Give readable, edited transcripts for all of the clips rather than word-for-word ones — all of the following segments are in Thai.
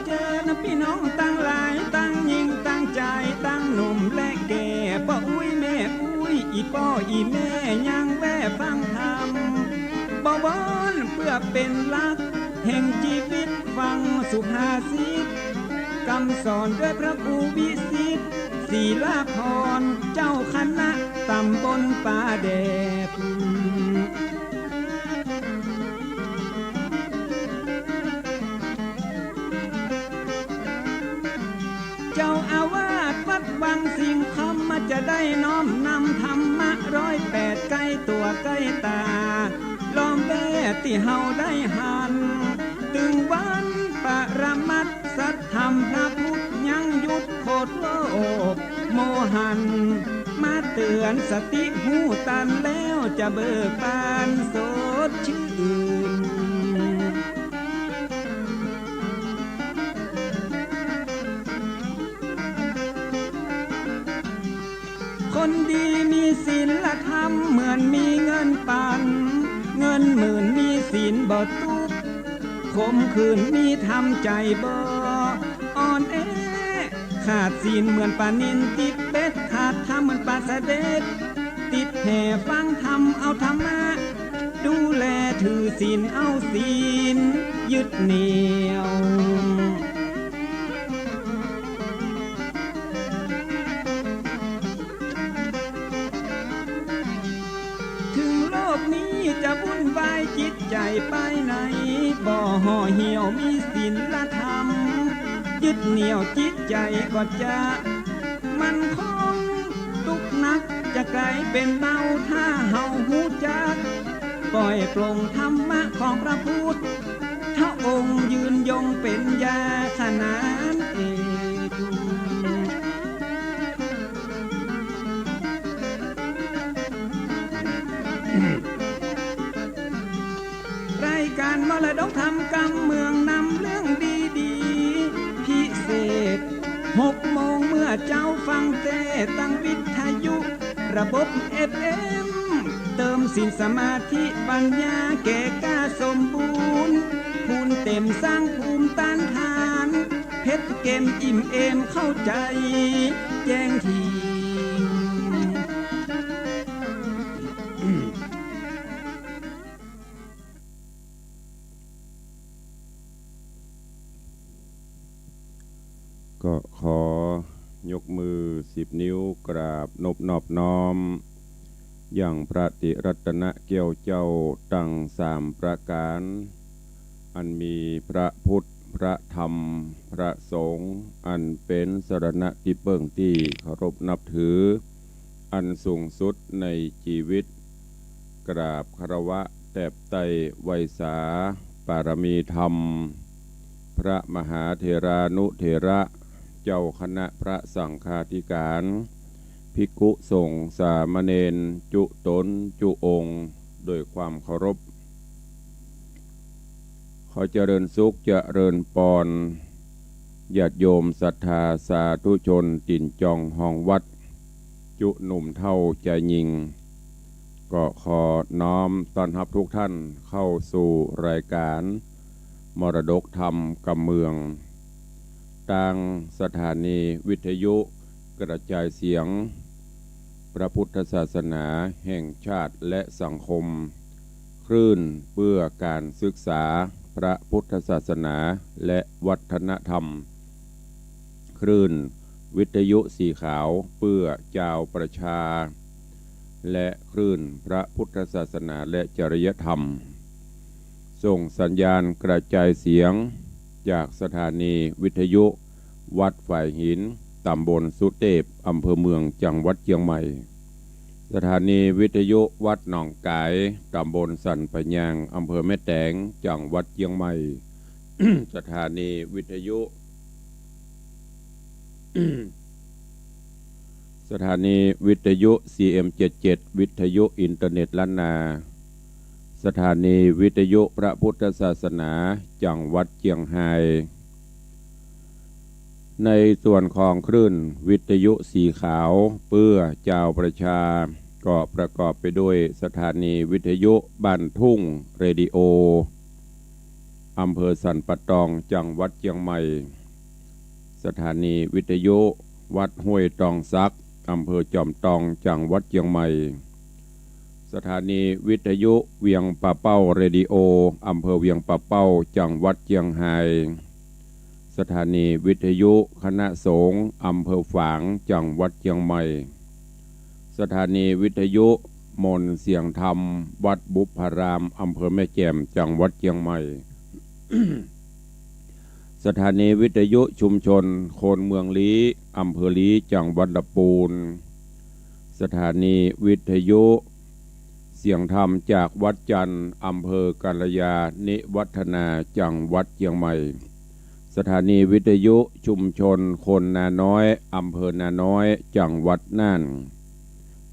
เจอนะพี่น้องตั้งหลายตั้งยิงตั้งใจตั้งหนุ่มและแก่ป้าอุ้ยแม่อุ้ยอีป้ออีแม่ยังแว่ฟังธรรมบ่บอนเพื่อเป็นหลักแห่งชีวิตฟังสุภาษิตคำสอนด้วยพระครูวิสิทธิ์ศีลาภรณ์เจ้าคณะตำบลป่าแดดเจ้าอาวาสวัดวังสิงคำมาจะได้น้อมนำธรรมะ108ใกล้ตัวใกล้ตาล้อมแวดที่เฮาได้หันตึงวันปรมัตถ์สัทธรรมพระพุทธยังยุดโคตรโลกโมหันมาเตือนสติหูตันแล้วจะเบิกบานสดชื่นคนดีมีศีลธรรมเหมือนมีเงินปันเงินหมื่นมีศีลบ่ตุกคมคืนมีทำใจบ่อ่อนแอขาดศีลเหมือนปลานินติดเบ็ดขาดธรรมเหมือนปลาเสด็จติดแห่ฟังธรรมเอาธรรมะดูแลถือศีลเอาศีลยึดเหนี่ยวถึงโลกนี้จะวุ่นวายจิตใจไปไหนบ่ห่อเหี่ยวมีศีลธรรมยึดเหนี่ยวจิตใจก็จะมันคงทุกนักจะกลายเป็นเบาถ้าเฮาหูจักปล่อยปลงธรรมะของพระพุทธถ้าองค์ยืนยงเป็นยาขนานเอกรายการมรดกธรรมกำเมืองนำเรื่องดีๆพิเศษ6 โมงเมื่อเจ้าฟังเทศตั้งวิทยุระบบ FM เติมศีลสมาธิปัญญาแก่กล้าสมบูรณ์ภูมิเต็มสร้างภูมิต้านทานเพชรเกมอิ่มเอมเข้าใจแจ้งทีก็ขอยกมือ10 นิ้วกราบนอบน้อมอย่างพระติรัตนเกี่ยวเจ้าตั้ง3 ประการอันมีพระพุทธพระธรรมพระสงฆ์อันเป็นสรณะที่เบิ่งที่เคารพนับถืออันสูงสุดในชีวิตกราบคารวะแทบไตไวยสาปารมีธรรมพระมหาเถรานุเถระเจ้าคณะพระสังฆาธิการภิกขุสงฆ์สามเณรจุตนจุองค์โดยความเคารพขอเจริญสุขเจริญปอนญาติโยมศรัทธาสาธุชนติ่นจองห้องวัดจุหนุ่มเท่าใจยิงก็ขอน้อมต้อนรับทุกท่านเข้าสู่รายการมรดกธรรมกำเมืองทางสถานีวิทยุกระจายเสียงพระพุทธศาสนาแห่งชาติและสังคมคลื่นเพื่อการศึกษาพระพุทธศาสนาและวัฒนธรรมคลื่นวิทยุสีขาวเพื่อเจ้าประชาและคลื่นพระพุทธศาสนาและจริยธรรมส่งสัญญาณกระจายเสียงจากสถานีวิทยุวัดฝ่ายหินตำบลสุเทพอำเภอเมืองจังหวัดเชียงใหม่สถานีวิทยุวัดหนองกายตำบลสันปะยางอำเภอแม่แตงจังหวัดเชียงใหม่ สถานีวิทยุ สถานีวิทยุ CM77 วิทยุอินเทอร์เน็ตล้านนาสถานีวิทยุพระพุทธศาสนาจังหวัดเชียงรายในส่วนของคลื่นวิทยุสีขาวเพื่อเจ้าประชาก็ประกอบไปด้วยสถานีวิทยุบ้านทุ่งเรดิโอ อำเภอสันปะตองจังหวัดเชียงใหม่สถานีวิทยุวัดห้วยตองซักอำเภอจอมตองจังหวัดเชียงใหม่สถานีวิทยุเวียงป่าเป้าเรดิโออำเภอเวียงป่าเป้าจังหวัดเชียงรายสถานีวิทยุคณะสงฆ์อำเภอฝางจังหวัดเชียงใหม่สถานีวิทยุมนต์เสียงธรรมวัดบุพารามอำเภอแม่แจ่มจังหวัดเชียงใหม่ สถานีวิทยุชุมชนโคนเมืองลี้อำเภอลี้จังหวัดลำพูนสถานีวิทยุเสียงธรรมจากวัดจันทร์อำเภอกาลยานิวัฒนาจังหวัดเชียงใหม่สถานีวิทยุชุมชนคนนาน้อยอำเภอนาน้อยจังหวัดน่าน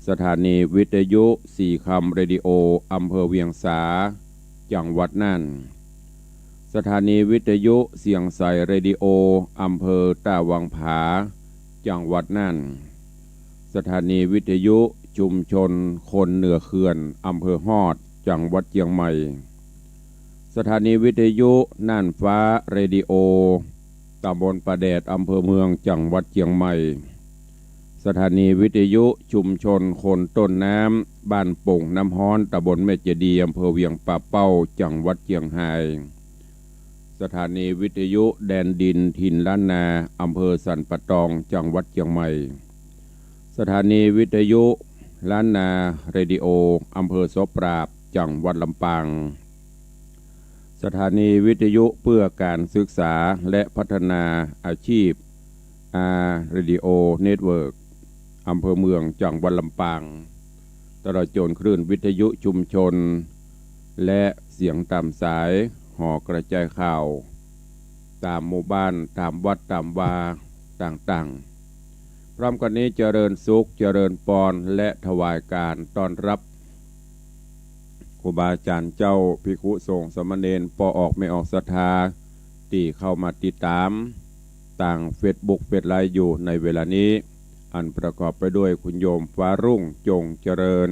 สถานีวิทยุสี่คำเรดิโออำเภอเวียงสาจังหวัดน่านสถานีวิทยุเสียงใสเรดิโออำเภอตาวังผาจังหวัดน่านสถานีวิทยุชุมชนคนเหนือเขื่อนอำเภอฮอดจังหวัดเชียงใหม่สถานีวิทยุน่านฟ้าเรดิโอตำบลประแดดอำเภอเมืองจังหวัดเชียงใหม่สถานีวิทยุชุมชนคนต้นน้ำบ้านโป่งน้ำฮ้อนตำบลแม่เจดีย์อำเภอเวียงป่าเป้าจังหวัดเชียงรายสถานีวิทยุแดนดินถิ่นล้านนาอำเภอสันปะตองจังหวัดเชียงใหม่สถานีวิทยุล้านนาเรดิโออำเภอโสปราบจังหวัดลำปางสถานีวิทยุเพื่อการศึกษาและพัฒนาอาชีพเรดิโอเน็ตเวิร์กอำเภอเมืองจังหวัดลำปางตลอดจนคลื่นวิทยุชุมชนและเสียงตามสายห่อกระจายข่าวตามหมู่บ้านตามวัดตามวาต่างๆพร้อมกันนี้เจริญสุขเจริญปอนและถวายการต้อนรับครูบาอาจารย์เจ้าภิกขุสงฆ์สามเณรปอออกไม่ออกศรัทธาที่เข้ามาติดตามต่างเฟซบุ๊กเฟซไลน์อยู่ในเวลานี้อันประกอบไปด้วยคุณโยมฟ้ารุ่งจงเจริญ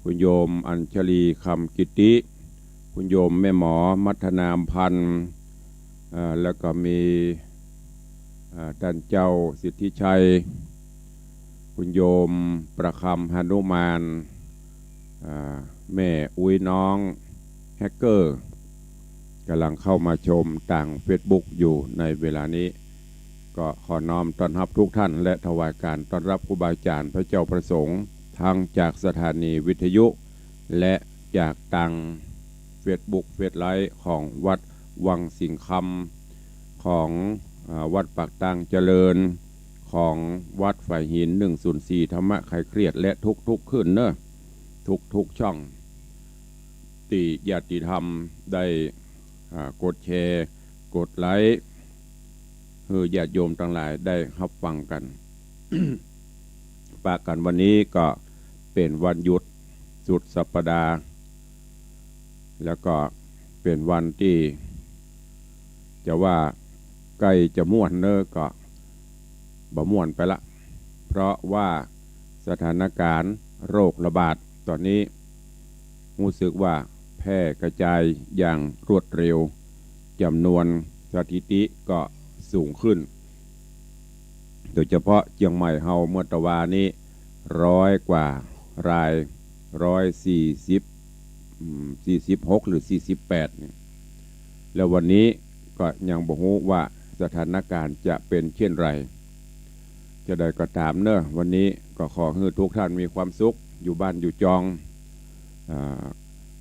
คุณโยมอัญชลีคำกิติคุณโยมแม่หมอมัฒนามพันธ์แล้วก็มีท่านเจ้าสิทธิชัยคุณโยมประคำหนุมานแม่อุ้ยน้องแฮกเกอร์กำลังเข้ามาชมต่างเฟซบุ๊กอยู่ในเวลานี้ก็ขอน้อมต้อนรับทุกท่านและถวายการต้อนรับครูบาอาจารย์พระเจ้าประสงค์ทั้งจากสถานีวิทยุและจากต่างเฟซบุ๊กเฟซไลน์ของวัดวังสิงคำของวัดปากตังเจริญของวัดฝ่ายหิน104ธรรมะไขเครียดและทุกขึ้นเนอะทุกช่องติญาติธรรมได้กดแชร์กดไลค์คือญาติโยมทั้งหลายได้รับฟังกัน ปากกันวันนี้ก็เป็นวันหยุดสุดสัปดาห์แล้วก็เป็นวันที่จะว่าใกล้จะม่วนเนอะก็บ่ม่วนไปละเพราะว่าสถานการณ์โรคระบาดตอนนี้รู้สึกว่าแพร่กระจายอย่างรวดเร็วจำนวนสถิติก็สูงขึ้นโดยเฉพาะเชียงใหม่เฮาเมื่อตะวานี้100 กว่าราย146หรือ48เนี่ยแล้ววันนี้ก็ยังบ่ฮู้ว่าสถานการณ์จะเป็นเช่นไรจะได้ก็ตามเนอะวันนี้ก็ขอให้ทุกท่านมีความสุขอยู่บ้านอยู่จอง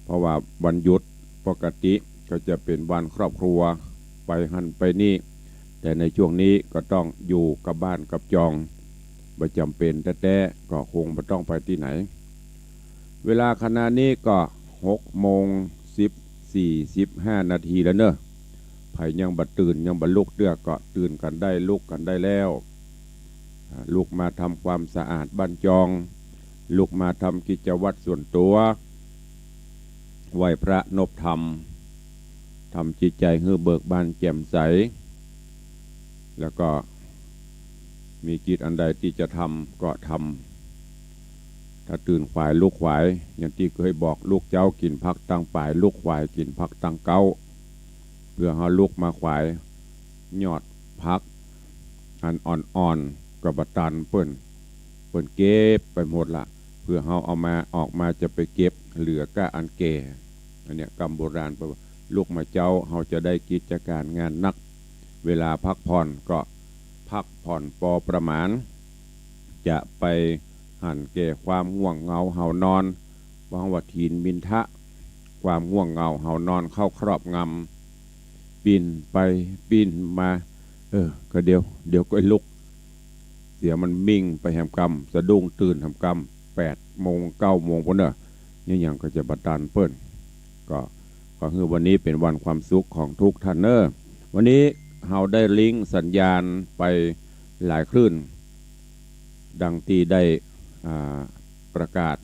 เพราะว่าวันหยุดปกติก็จะเป็นวันครอบครัวไปหันไปนี่แต่ในช่วงนี้ก็ต้องอยู่กับบ้านกับจองไม่จำเป็นแต่ก็คงไม่ต้องไปที่ไหนเวลาขณะนี้ก็6:15 นาทีแล้วเนอะไผยังบัดตื่นยังบัดลุกเดือก็ตื่นกันได้ลุกกันได้แล้วลุกมาทำความสะอาดบ้านจองลุกมาทำกิจวัตรส่วนตัวไหว้พระนบธรรมทำจิตใจให้เบิกบานแจ่มใสแล้วก็มีจิตอันใดที่จะทำก็ทำถ้าตื่นขวายลูกขวายอย่างที่เคยบอกลูกเจ้ากินพักตั้งป่ายลูกขวายกินพักตั้งเก้า เพื่อเขาลุกมาขวายยอดพักอันอ่อนๆกับตันเปิ้นเก็บไปหมดละเพื่อเขาเอามาออกมาจะไปเก็บเหลือก้าอันแก่อันเนี้ยกรรมโบราณลุกมาเจ้าเขาจะได้กิจการงานนักเวลาพักผ่อนก็พักผ่อนพอประมาณจะไปหันแก่ความง่วงเหงาเห่านอนวังวัฏีนมินทะความง่วงเหงาเห่านอนเข้าครอบงำปีนไปปีนมาก็เดี๋ยวก็ลุกเสียมันมิ่งไปแหมกรรมสะดุ้งตื่นทำกรรม8 โมง 9 โมงพวกเนี่ยนี่อย่างก็จะบัดดาลเปิ้นก็คือวันนี้เป็นวันความสุขของทุกท่านเนอวันนี้เราได้ลิงก์สัญญาณไปหลายคลื่นดังที่ได้ประกาศ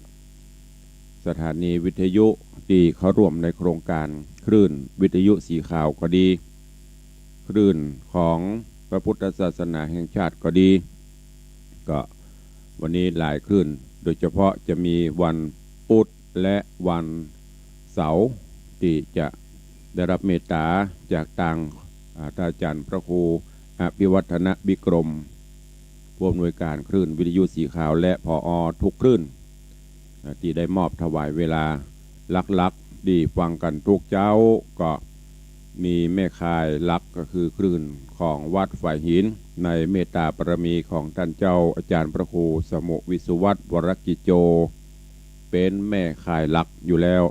สถานีวิทยุที่เขาร่วมในโครงการคลื่นวิทยุสีขาวก็ดีคลื่นของพระพุทธศาสนาแห่งชาติก็ดีก็วันนี้หลายคลื่นโดยเฉพาะจะมีวันพุธและวันเสาร์ที่จะได้รับเมตตาจากทางท่านอาจารย์พระครูอภิวัฒนวิกรมผู้อำนวยการคลื่นวิทยุสีขาวและผอ.ทุกคลื่นที่ได้มอบถวายเวลาลักๆดีฟังกันทุกเจ้าก็มีแม่ข่ายลักก็คือคลื่นของวัดฝ่ายหินในเมตตาบารมีของท่านเจ้าอาจารย์พระครูสมุวิสุวัตรวรกิจโจเป็นแม่ข่ายลักอยู่แล้ว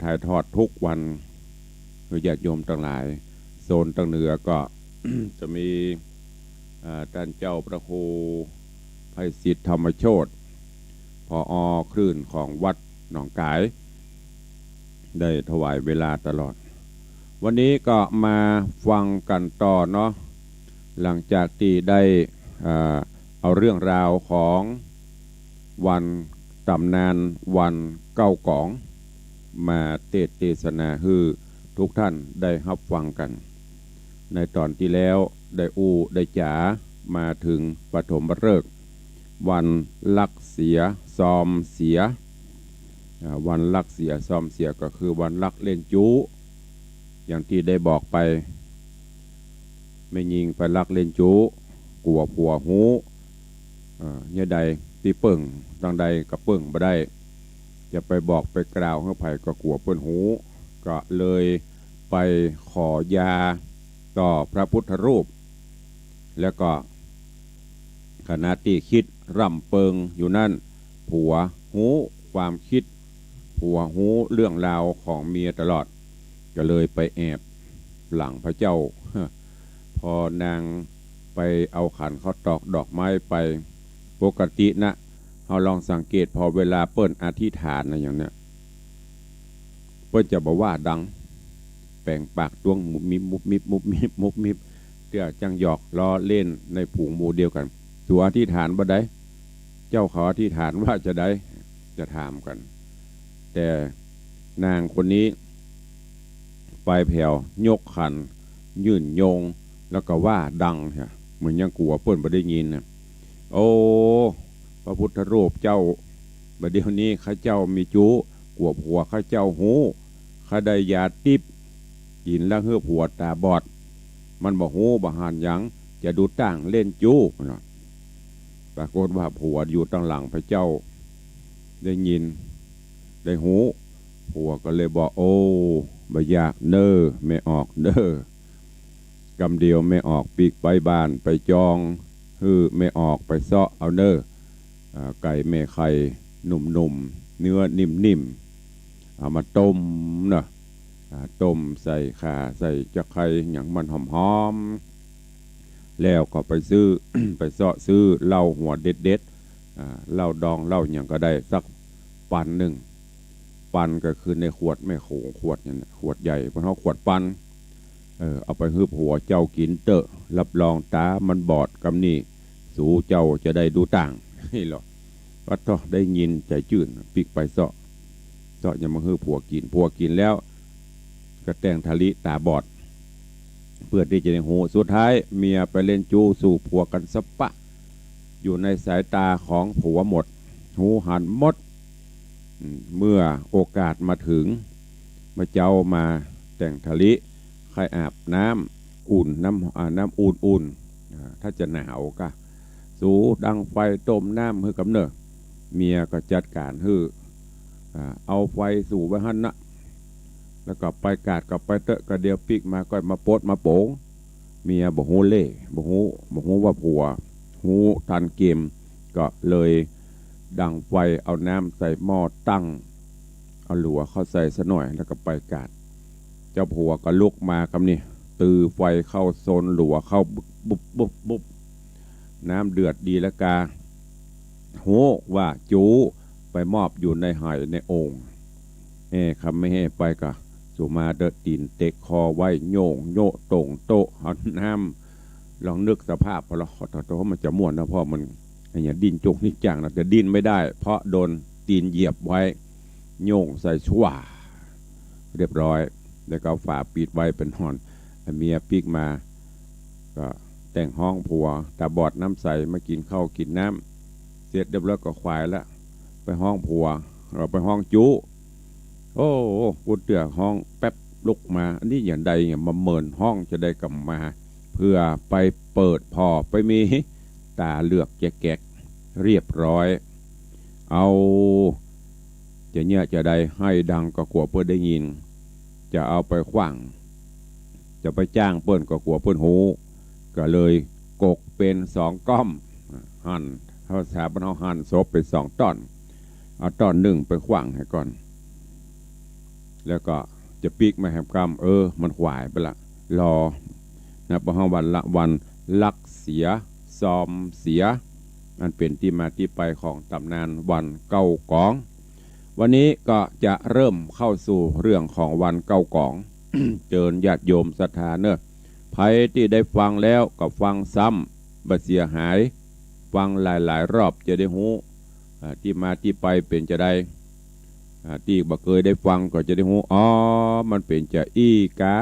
ถ่ายทอดทุกวันญาติโยมทั้งหลายโซนทางเหนือก็ จะมีท่านเจ้าพระครูไพศิษฐ์ธรรมโชติผอ.คลื่นของวัดหนองกายได้ถวายเวลาตลอดวันนี้ก็มาฟังกันต่อเนาะหลังจากที่ได้เอาเรื่องราวของวันตำนานวันเก้ากองมาเทศนาให้ทุกท่านได้รับฟังกันในตอนที่แล้วได้จ๋ามาถึงปฐมฤกษ์วันลักเสียซอมเสียวันลักเสียซอมเสียก็คือวันลักเล่นจูอย่างที่ได้บอกไปไม่ยิงไปลักเล่นจูกลัวผัวหูเนี่ยใดตีเปิ่งตั้งใดกับเปิ่งบ่ได้จะไปบอกไปกล่าวให้ไผ่ก็กลัวเปิ้นหูก็เลยไปขอยาต่อพระพุทธรูปแล้วก็ขณะที่คิดร่ำเปิงอยู่นั่นผัวหูความคิดผัวหูเรื่องราวของเมียตลอดก็เลยไปแอบหลังพระเจ้า พอนางไปเอาขันเขาตอกดอกไม้ไปปกตินะเราลองสังเกตพอเวลาเปิ้นอธิษฐานนะอย่างเนี้ยเปิ้นจะบอกว่าดังแปลงปากต้วงมุบมิบมุบมิบมุบมิบมุบมิบเดี๋ยวจังหยอกล้อเล่นในผูงหมู่เดียวกันตัวอธิษฐานบ่ได้เจ้าเขาอธิษฐานว่าจะได้จะถามกันแต่นางคนนี้ปลายแผ่วยกขันยื่นโยงแล้วก็ว่าดังเหมือนยังกลัวเปิ้นบ่ได้ยินนะโอ้พระพุทธรูปเจ้าบัดเดี๋ยวนี้ข้าเจ้ามีจูกลัวผัวข้าเจ้าหูข้าได้ยาติบกินแล้วเฮือผัวตาบอดมันบ่หูบ่หันยังจะดูต่างเล่นจูนะปรากฏว่าผัวอยู่ตั้งหลังพระเจ้าได้ยินได้หูผัวก็เลยบอกโอ้บ่อยากเน้อไม่ออกเน้อกำเดียวไม่ออกปีกไปบ้านไปจองไม่ออกไปเซาะเอาเน้อไก่แม่ไข่นุ่มๆเนื้อนิ่มๆเอามาต้มนะต้มใส่ข่าใส่จะไข่อย่างมันหอมๆแล้วก็ไปซื้อ ไปเซาะซื้อเหล้าหัวเด็ดๆเหล้าดองเหล้าอย่างก็ได้สักปันหนึ่งปันก็คือในขวดไม่โขงขวดเนี่ยขวดใหญ่เพราะเขาขวดปันเอาไปฮืบหัวเจ้ากินเตอะรับรองตามันบอดกำนี่สู่เจ้าจะได้ดูต่างนี่หรอก็ต้องได้ยินใจจื่นปิกไปเสาะอย่ามาฮืบผัวกินแล้วก็แต่งทะลิตาบอดเพื่อที่จะได้หูสุดท้ายเมียไปเล่นจูสู่ผัวกันสปะอยู่ในสายตาของผัวหมดหูหันหมดเมื่อโอกาสมาถึงมาเจ้ามาแต่งทะลิ ใครอาบน้ำอุ่นน้ำอุ่นถ้าจะหนาวก็สูดังไฟต้มน้ำให้กำเนิดเมียก็จัดการให้เอาไฟสู่ไว้หันนะแล้วก็ไปกาดกับไปเตอะกระเดียวปิกมาก็มาปดมาโป๋งเมียบอกฮูเล่บอกฮูว่าผัวฮูทันเกมก็เลยดังไฟเอาน้ำใส่หม้อตั้งเอาหลัวเข้าใส่ซะหน่อยแล้วก็ไปกาดเจ้าผัวก็ลุกมาคำนี้ตือไฟเข้าโซนหลัวเข้าบุบน้ำเดือดดีแล้วกาโหว่าจูไปมอบอยู่ในหายในโอ่งคำไม่ให้ไปก็สุมาเดตีนเตะคอไว้โยตรงโตหันน้ำลองนึกสภาพพอเราเพราะมันจะม่วนนะพ่อมันอย่างดินจุกนิจังนะจะดินไม่ได้เพราะโดนตีนเหยียบไว้โยงใส่ชั่วเรียบร้อยแล้วก็ฝาปิดไว้เป็นหอนเมียปีกมาก็แต่งห้องผัวตาบอดน้ำใสมากินข้าวกินน้ำเสร็จเรียบร้อยก็ควายแล้วไปห้องผัวเราไปห้องจุโอ้กูเตือห้องแป๊บลุกมาอันนี้อย่างใดเนี่ยมาเมินห้องจะได้กลับมาเพื่อไปเปิดพอไปมีตาเลือกแกะเรียบร้อยเอาจะเนี่ยจะได้ให้ดังก็กลัวเพื่อได้ยินจะเอาไปขว้างจะไปจ้างเปิ้นก็กลัวเปิ้นหูก็เลยกกเป็น2 ก้อมหั่นเขาสาบเอาหั่นศพเป็น2 ตอนเอาตอนหนึ่งไปขว้างให้ก่อนแล้วก็จะปีกมาแหมกรรมมันขวายไปละรอนะพอวันละวันลักเสียซอมเสียมันเป็นที่มาที่ไปของตำนานวันเก้ากองวันนี้ก็จะเริ่มเข้าสู่เรื่องของวันเก้ากอง เจิญญาติโยมศรัทธาเนอะไผที่ได้ฟังแล้วก็ฟังซ้ำบ่เสียหายฟังหลายๆรอบจะได้รู้ที่มาที่ไปเป็นจะได้ที่บ่เคยได้ฟังก็จะได้รู้มันเป็นจะอีกา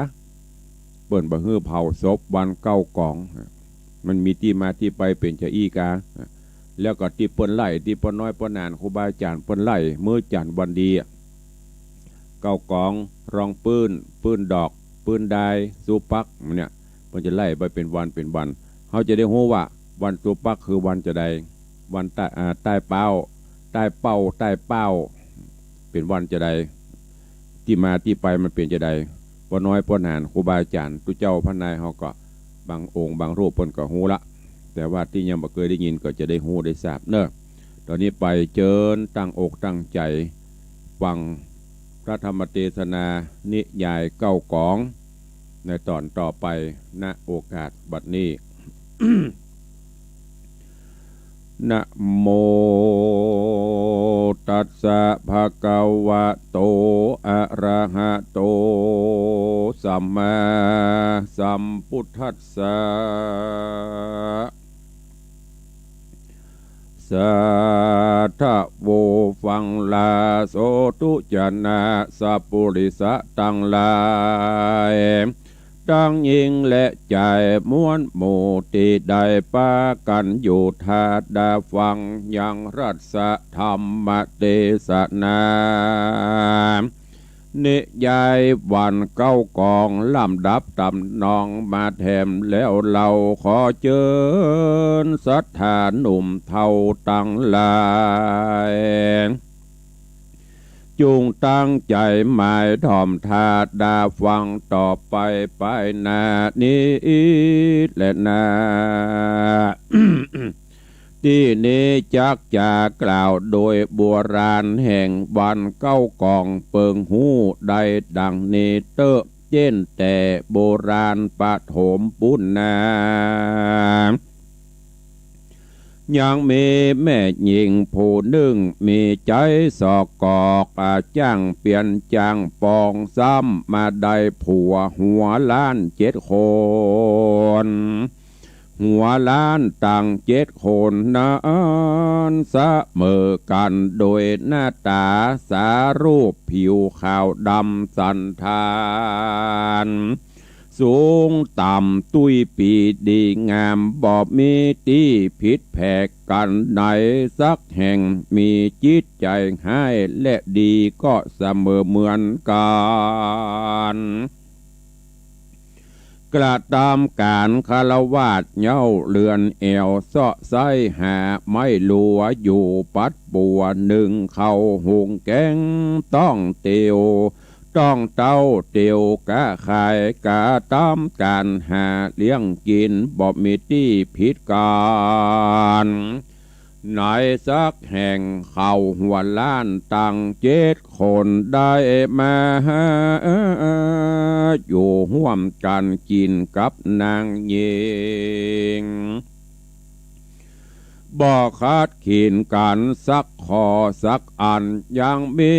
เปิ้นบ่ฮื้อเผาศพวันเก้ากองมันมีที่มาที่ไปเป็นจะอีกาแล้วก็ที่เปิ้นไล่ที่เปิ้นน้อยเปิ้นนานครูบาอาจารย์เปิ้นไล่มื้อจันทร์วันดีเก้ากองรองปืนดอกปืนได้สุปักเนี่ยมันจะไล่ไปเป็นวันเขาจะได้รู้ว่าวันสุปักคือวันจะใดวันใต้เป้าเป็นวันจะใดที่มาที่ไปมันเป็นจะใดปน้อยปนานครูบาอาจารย์ตุเจ้าพระนายเขาก็บางองค์บางรูปเปิ้นก็ฮู้ละแต่ว่าที่ยังบ่เคยได้ยินก็จะได้ฮู้ได้ทราบเนอะตอนนี้ไปเจิญตั้งอกตั้งใจฟังพระธรรมเทศนานิยายเก้ากองในตอนต่อไปณโอกาสบัดนี้ นะโมตัสสะภะคะวะโตอะระหะโตสัมมาสัมพุทธัสสะสัทธโวฟังลาโสตุจนะสัพพุริสะตังหลายตั้งยิงและใจม้วนหมู่ที่ได้ปากันอยู่ทาดาฟังยังรัสธรรมเทศนานิยายวันเก้ากองลำดับตำนองมาแถมแล้วเราขอเชิญศรัทธาหนุ่มเท่าตั้งหลายจุงตั้งใจหมายถ่อมทาดาฟังต่อไปนานี้และนา ที่นี้จักจะกล่าวโดยโบราณแห่งวันเก้ากองเปิงหูได้ดังนี้เตอเจนแต่โบราณปฐมปุณณายังมีแม่หญิงผู้หนึ่งมีใจสอกกอกจ้างเปลี่ยนจางปองซ้ำมาได้ผัวหัวล้าน7 คนหัวล้านต่าง7 คนนั้นเสมอกันโดยหน้าตาสารูปผิวขาวดำสันทานสูงต่ำตุ้ยปีดีงามบอบมีที่ผิดแผกกันในสักแห่งมีจิตใจให้และดีก็เสมอเหมือนกัน กระตามการคารวาสเย้าเรือนแอวเสาะไส้หาไม่ลัวอยู่ปัดปัวหนึ่งเข้าหุงแกงต้องเตียวต้องเต้าเตียวกะขายกะตามการหาเลี้ยงกินบ่มีที่ผิดการไหนสักแห่งเข้าหัวล้านตั้ง7 คนได้มาอยู่ห่วมกันกินกับนางหญิงบ่ขาดขีนกันสักขอสักอันยังมี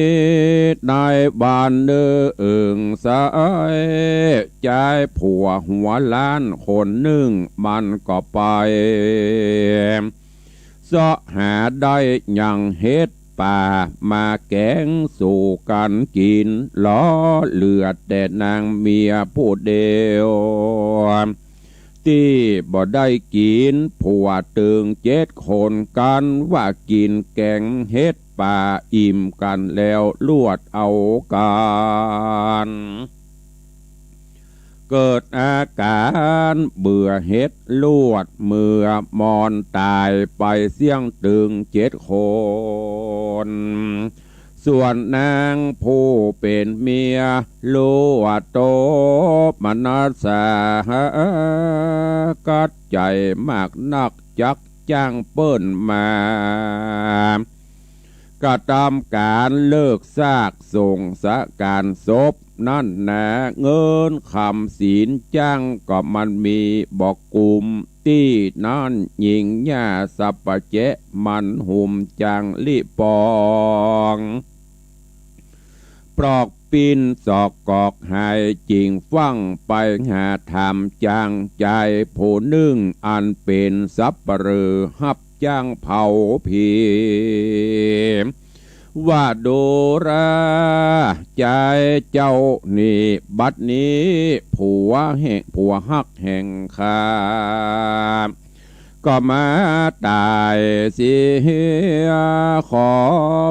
ในบ้านเนื้อเอิงสายใจผัวหัวล้านคนหนึ่งมันก็ไปเสาะหาได้ยังเฮ็ดป่ามาแกงสู่กันกินล้อเลือดแต่นางเมียผู้เดียวที่บ่ได้กินผัวตึง7 คนกันว่ากินแกงเฮ็ดป่าอิ่มกันแล้วลวดเอาการเกิดอาการเบื่อเฮ็ดลวดเมื่อมอนตายไปเสี่ยงตึง7 คนส่วนนางผู้เป็นเมียลูวโตมนัสสากัดใจมากนักจักจ้างเปิ้นมาก็ตามการเลิกซากส่งสะการศพนั่นนะเงินคำศีลจ้างก็มันมีบอกกลุ่มที่นั่นหญิงหญ้าสัปเจมันหุ่มจังลิปองปลอกปีนศอกกอกหายจริงฟังไปหาธรรมจางใจผู้นึ่งอันเป็นสับปะเรือหับจ้างเผาผีว่าโดราใจเจ้านี่บัดนี้ผัวฮักแห่งข้าก็มาตายเสียขอ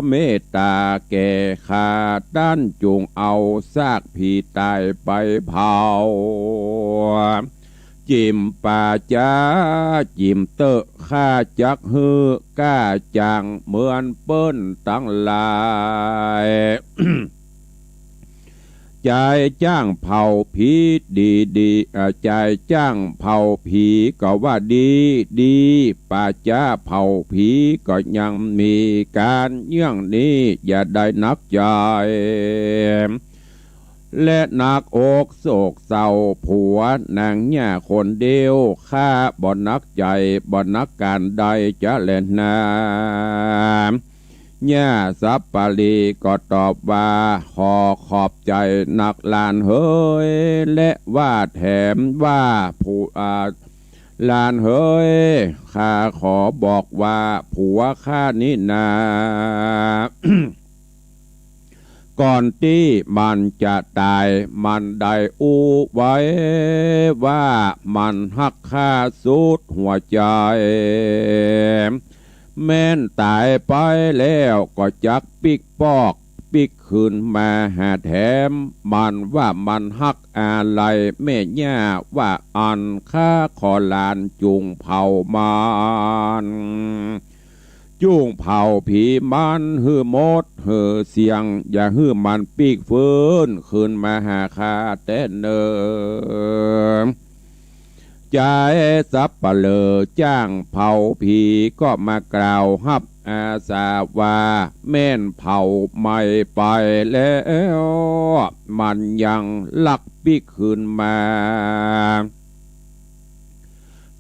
เมตตาแก่ข้าด้านจงเอาซากผีตายไปเผาจิมป่าจ้าจิมเตอะข้าจักฮือก้าจางเหมือนเปิ้นตั้งหลาย ใจจ้างเผาผีดีใจจ้างเผาผีก็ว่าดีป่าจ้าเผาผีก็ยังมีการเยื่องนี้อย่าได้นักใจและนักอกโศกเศร้าผัวนางหญ้าคนเดียวข้าบ่นักใจบ่นักการใดจะเล่นนาหญ้าสัปปะลีก็ตอบว่าขอขอบใจนักลานเฮ้ยและว่าแถมว่าผู้ลานเฮ้ยข้าขอบอกว่าผัวข้านี่นา ก่อนที่มันจะตายมันได้อู้ไว้ว่ามันหักข้าสุดหัวใจแม่นตายไปแล้วก็จักปิกปอกปิกคืนมาหาแถมมันว่ามันหักอะไรแม่ย่าว่าอันข้าขอลานจุงเผามันจุงเผาผีมันฮือมดฮือเสียงอย่าฮือมันปีกฟื้นคืนมาหาข้าแต่เนิมใจสับปะเลอจ้างเผาผีก็มากล่าวฮับอาสาว่าแม่นเผาไม่ไปแล้วมันยังลักปีกคืนมา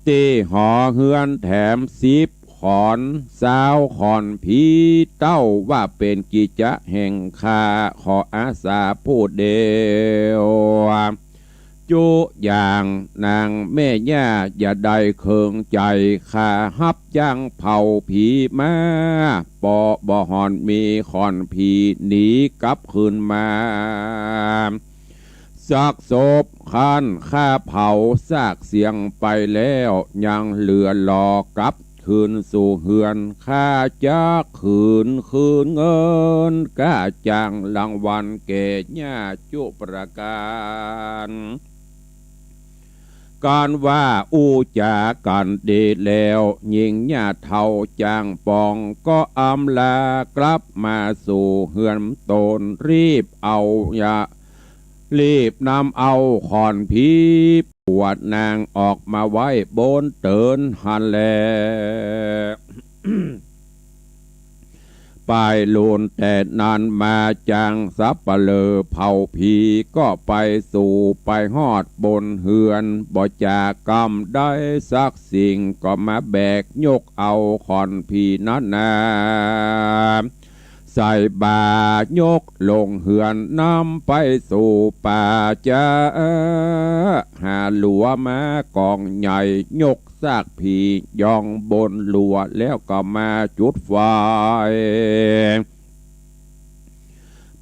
ตีหอเฮือนแถม10 ขอนสาวขอนผีเต้าว่าเป็นกิจแห่งข้าขออาสาผู้เดียวจุอย่างนางแม่ย่าอย่าได้เคืองใจข้าฮับจ้างเผาผีมาบ่หอนมีขอนผีหนีกลับคืนมาซากศพคันข้าเผาซากเสียงไปแล้วยังเหลือรอกลับคืนสู่เฮือนข้าจะคืนเงินก้าจ้างรางวัลแก่ย่าจุประการ การว่าอูจากันดีแล้วหญิงญาเท่าจางปองก็อำลากลับมาสู่เฮือนตนรีบเอารีบนำเอาขอนผีปวดนางออกมาไว้บนเตินหันแล ไปลูนแต่นานมาจางสับปะเลอเผาผีก็ไปสู่ไปฮอดบนเฮือนบ่จากรรมได้สักสิ่งก็มาแบกยกเอาขอนผีนั้นนาใส่บายกลงเฮือนนำไปสู่ป่าจ้าหาหลัวมากองใหญ่ยกซากผีย่องบนหลัวแล้วก็มาจุดไฟ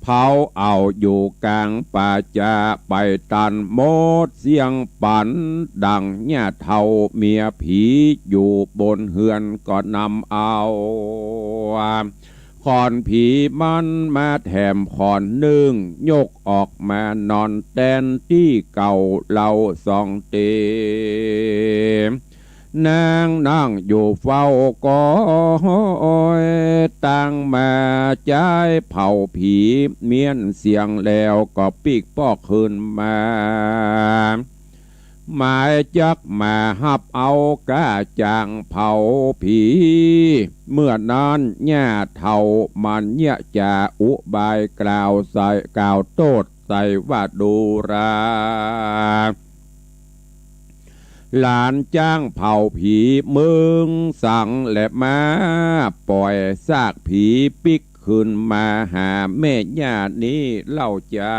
เผาเอาอยู่กลางป่าจ้าไปตันโมดเสียงปันดังเนี่ยเท่าเมียผีอยู่บนเฮือนก็นำเอาขอนผีมันมาแถมขอนหนึ่งยกออกมานอนแตนที่เก่าเราสองเตนางนั่งอยู่เฝ้าก็ตั้งมาใจเผาผีเมียนเสียงแล้วก็ปีกปอกขึ้นมาหมายจักมาหับเอาก้าจางเผาผีเมื่อนั้นญ่าเท่ามันเนี่ยจะอุบายกล่าวใส่กล่าวโตดใส่ว่าดูราหลานจ้างเผาผีมึงสั่งและมาปล่อยซากผีปิกขึ้นมาหาแม่ย่านี้เล่าจา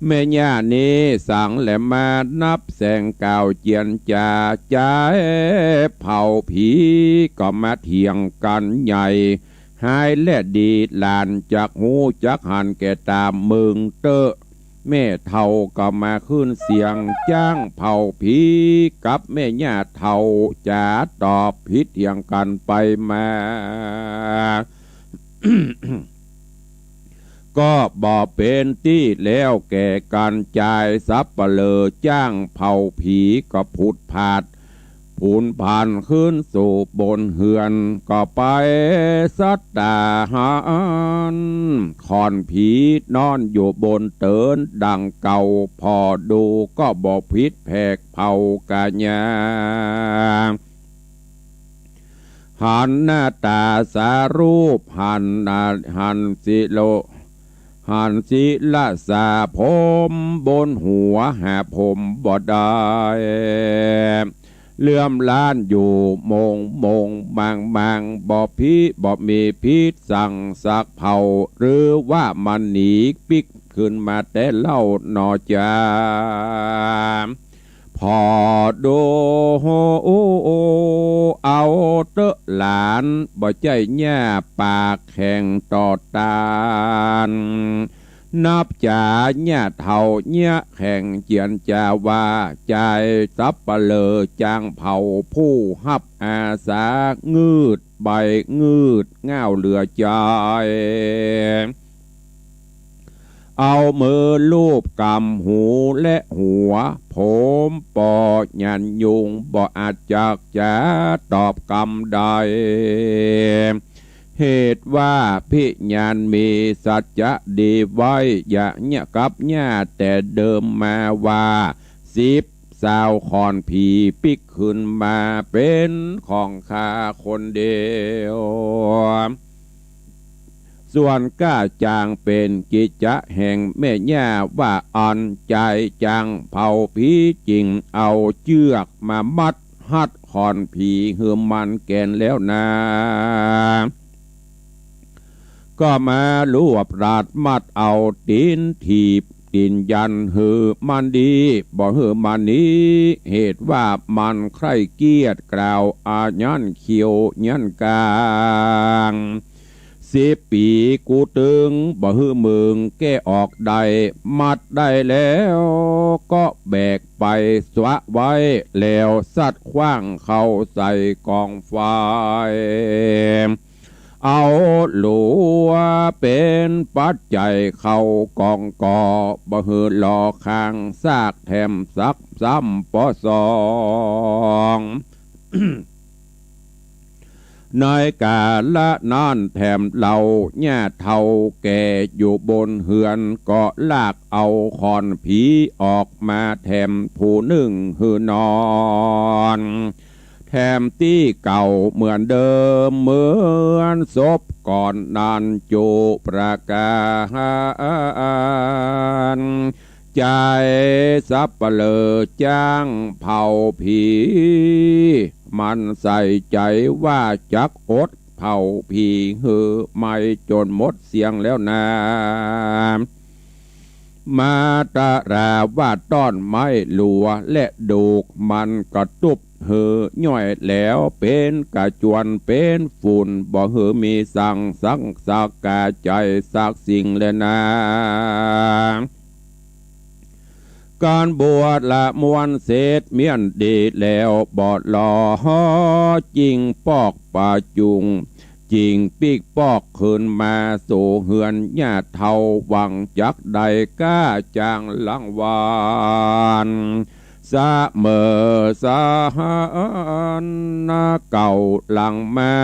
แม่ย่านี้สั่งและมานับแสงกาวเจียนจ่าใจเผาผีก็มาเถียงกันใหญ่หายและดีหลานจากหูจากหันแก่ตามมึงเตอแม่เท่าก็มาขึ้นเสียงจ้างเผาผีกับแม่ย่าเท่าจ่าตอบผิดเถียงกันไปมา ก็บ่เป็นที่แล้วแก่การจ่ายสับปะเลอจ้างเผาผีก็ผุดผาดผูนผ่านขึ้นสู่บนเฮือนก็ไปสัตตาหารขอนผีนอนอยู่บนเตินดังเก่าพอดูก็บ่พิษแผกเผากะญาหันหน้าตาสารูปหันสิโลหันศิลาสาผมบนหัวหาผมบ่ได้เลื่อมล้านอยู่มงบางบ่มีพิษสั่งสักเผาหรือว่ามันหนีปิกขึ้นมาแต่เล่านอจาพอดูเอาเตอะหลานบ่ใจแย่ปากแข่งต่อตานนับจ่าเนี่ยเท่าเนี่ยแข่งเจียนจาว่าใจสับปะเลอจางเผาผู้ฮับอาสางืดใบงืดง่าวเหลือใจเอามือลูบกำหูและหัวผมปอยันยุงบ่อาจจักจะตอบกำใดเหตุว่าพิญานมีสัจจะดีไว้อย่าเนี่ยกับเนี่ยแต่เดิมมาว่า10 สาวขอนผีปิกขึ้นมาเป็นของข้าคนเดียวส่วนก้าจางเป็นกิจจะแห่งแม่ย่าว่าอ่อนใจจางเผาผีจริงเอาเชือกมามัดหัดขอนผีเหือมันแกนแล้วนาก็มารวบราดมัดเอาตีนถีบตีนยันหือมันดีบ่หือมันนี้เหตุว่ามันใครเกียรติกล่าวอายันเขียวยันกลาง10 ปีกูตึงบ่หือมึงแก้ออกได้มัดได้แล้วก็แบกไปสวะไว้แล้วสัดขว้างเข้าใส่กองไฟ เอาหลัวเป็นปัจจัยเข้ากองก่อบ่หือหลอข้างซากแถมซักซ้ำปอสอง ในกาละนานแถมเหล่าแย่เท่าแก่อยู่บนเฮือนก็ลากเอาคอนผีออกมาแถมผู้หนึ่งหือนอนแถมที่เก่าเหมือนเดิมเหมือนศพก่อนนานจูประกาศใจสับเปลือจ้างเผาผีมันใส่ใจว่าจักอดเผาผีหือไม่จนหมดเสียงแล้วนะมาตะราว่าต้อนไม้หลัวและดูกมันกระตุบหือย่อยแล้วเป็นกระจวนเป็นฝุ่นบ่หือมีสั่งสังสักกาใจสักสิ่งเลยนะการบวชละมวนเศษเมียนดีแล้วบอดหล่อจริงปอกป่าจุงจริงปีกปอกขึ้นมาสู่เฮือนญาติเท่าวังจักใดก้าจางลังวานสะเมอสาหันนาเก่าหลังมา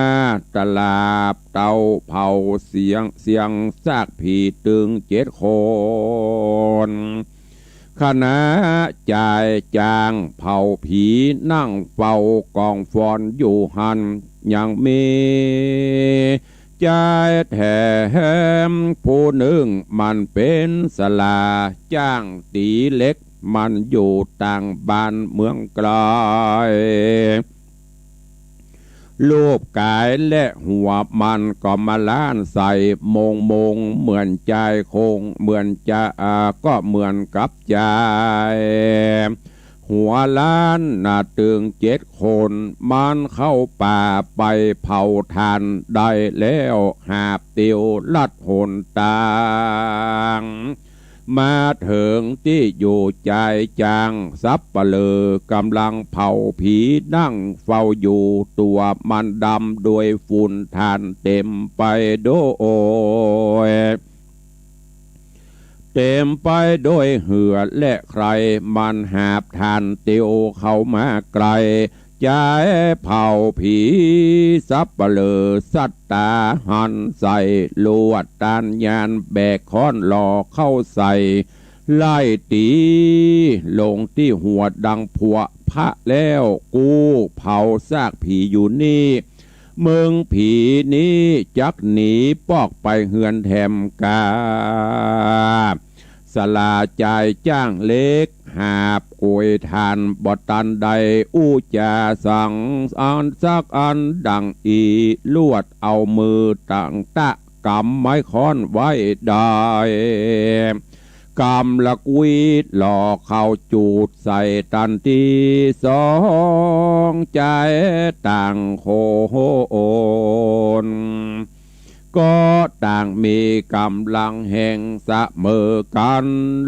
ตลาบเต่าเผาเสียงซากผีตึง7 คนคณะจ่ายจางเผาผีนั่งเฝ้ากองฟอนอยู่หันยังมีใจแถมผู้หนึ่งมันเป็นสลาจ้างตีเล็กมันอยู่ต่างบ้านเมืองไกลรูปกายและหัวมันก็มาล้านใส่มงเหมือนใจคงเหมือนจะก็เหมือนกับใจหัวล้านน่าตึง7 คนมันเข้าป่าไปเผาทานได้แล้วหาบเตียวลัดหนตางมาถึงที่อยู่ใจจางสับเปลือกำลังเผาผีนั่งเฝ้าอยู่ตัวมันดำด้วยฝุ่นทานเต็มไปด้วยเต็มไปด้วยเหือและใครมันหาบทานเตียวเข้ามาไกลใจเผาผีสับเปลือสัตตาหันใส่ลวดตานยานแบกค้อนหล่อเข้าใส่ไล่ตีลงที่หัวดังผัวพระแล้วกูเผาซากผีอยู่นี่เมืองผีนี้จักหนีปอกไปเฮือนแถมกาสลาใจจ้างเล็กหาบกวยทานบตันใดอู้จาสั่งอันสักอันดังอีลวดเอามือตั้งตะกำไม้ค้อนไว้ได้กำละกุยหล่อเข้าจูดใส่ตันที2ใจต่างโคโอนก็ต่างมีกำลังแห่งเสมอกัน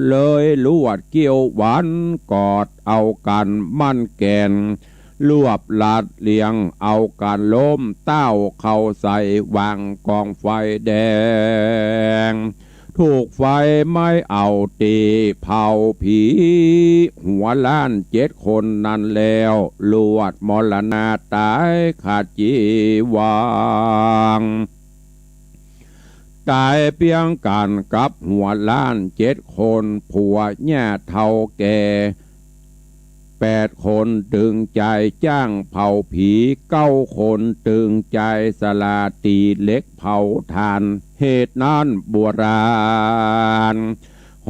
เลยลวดเกี่ยวหวันกอดเอากันมั่นแก่นรวบลัดเลี้ยงเอากันล้มเต้าเข้าใส่วางกองไฟแดงถูกไฟไม่เอาตีเผาผีหัวล้าน7 คนนั้นแล้วลวดมรณาตายขาดจีวางตายเพียงกันกับหัวล้าน7 คนผัวแย่เท่าแก่8 คนตึงใจจ้างเผาผี9 คนตึงใจสลาตีเล็กเผาทานเหตุนั้นโบราณโห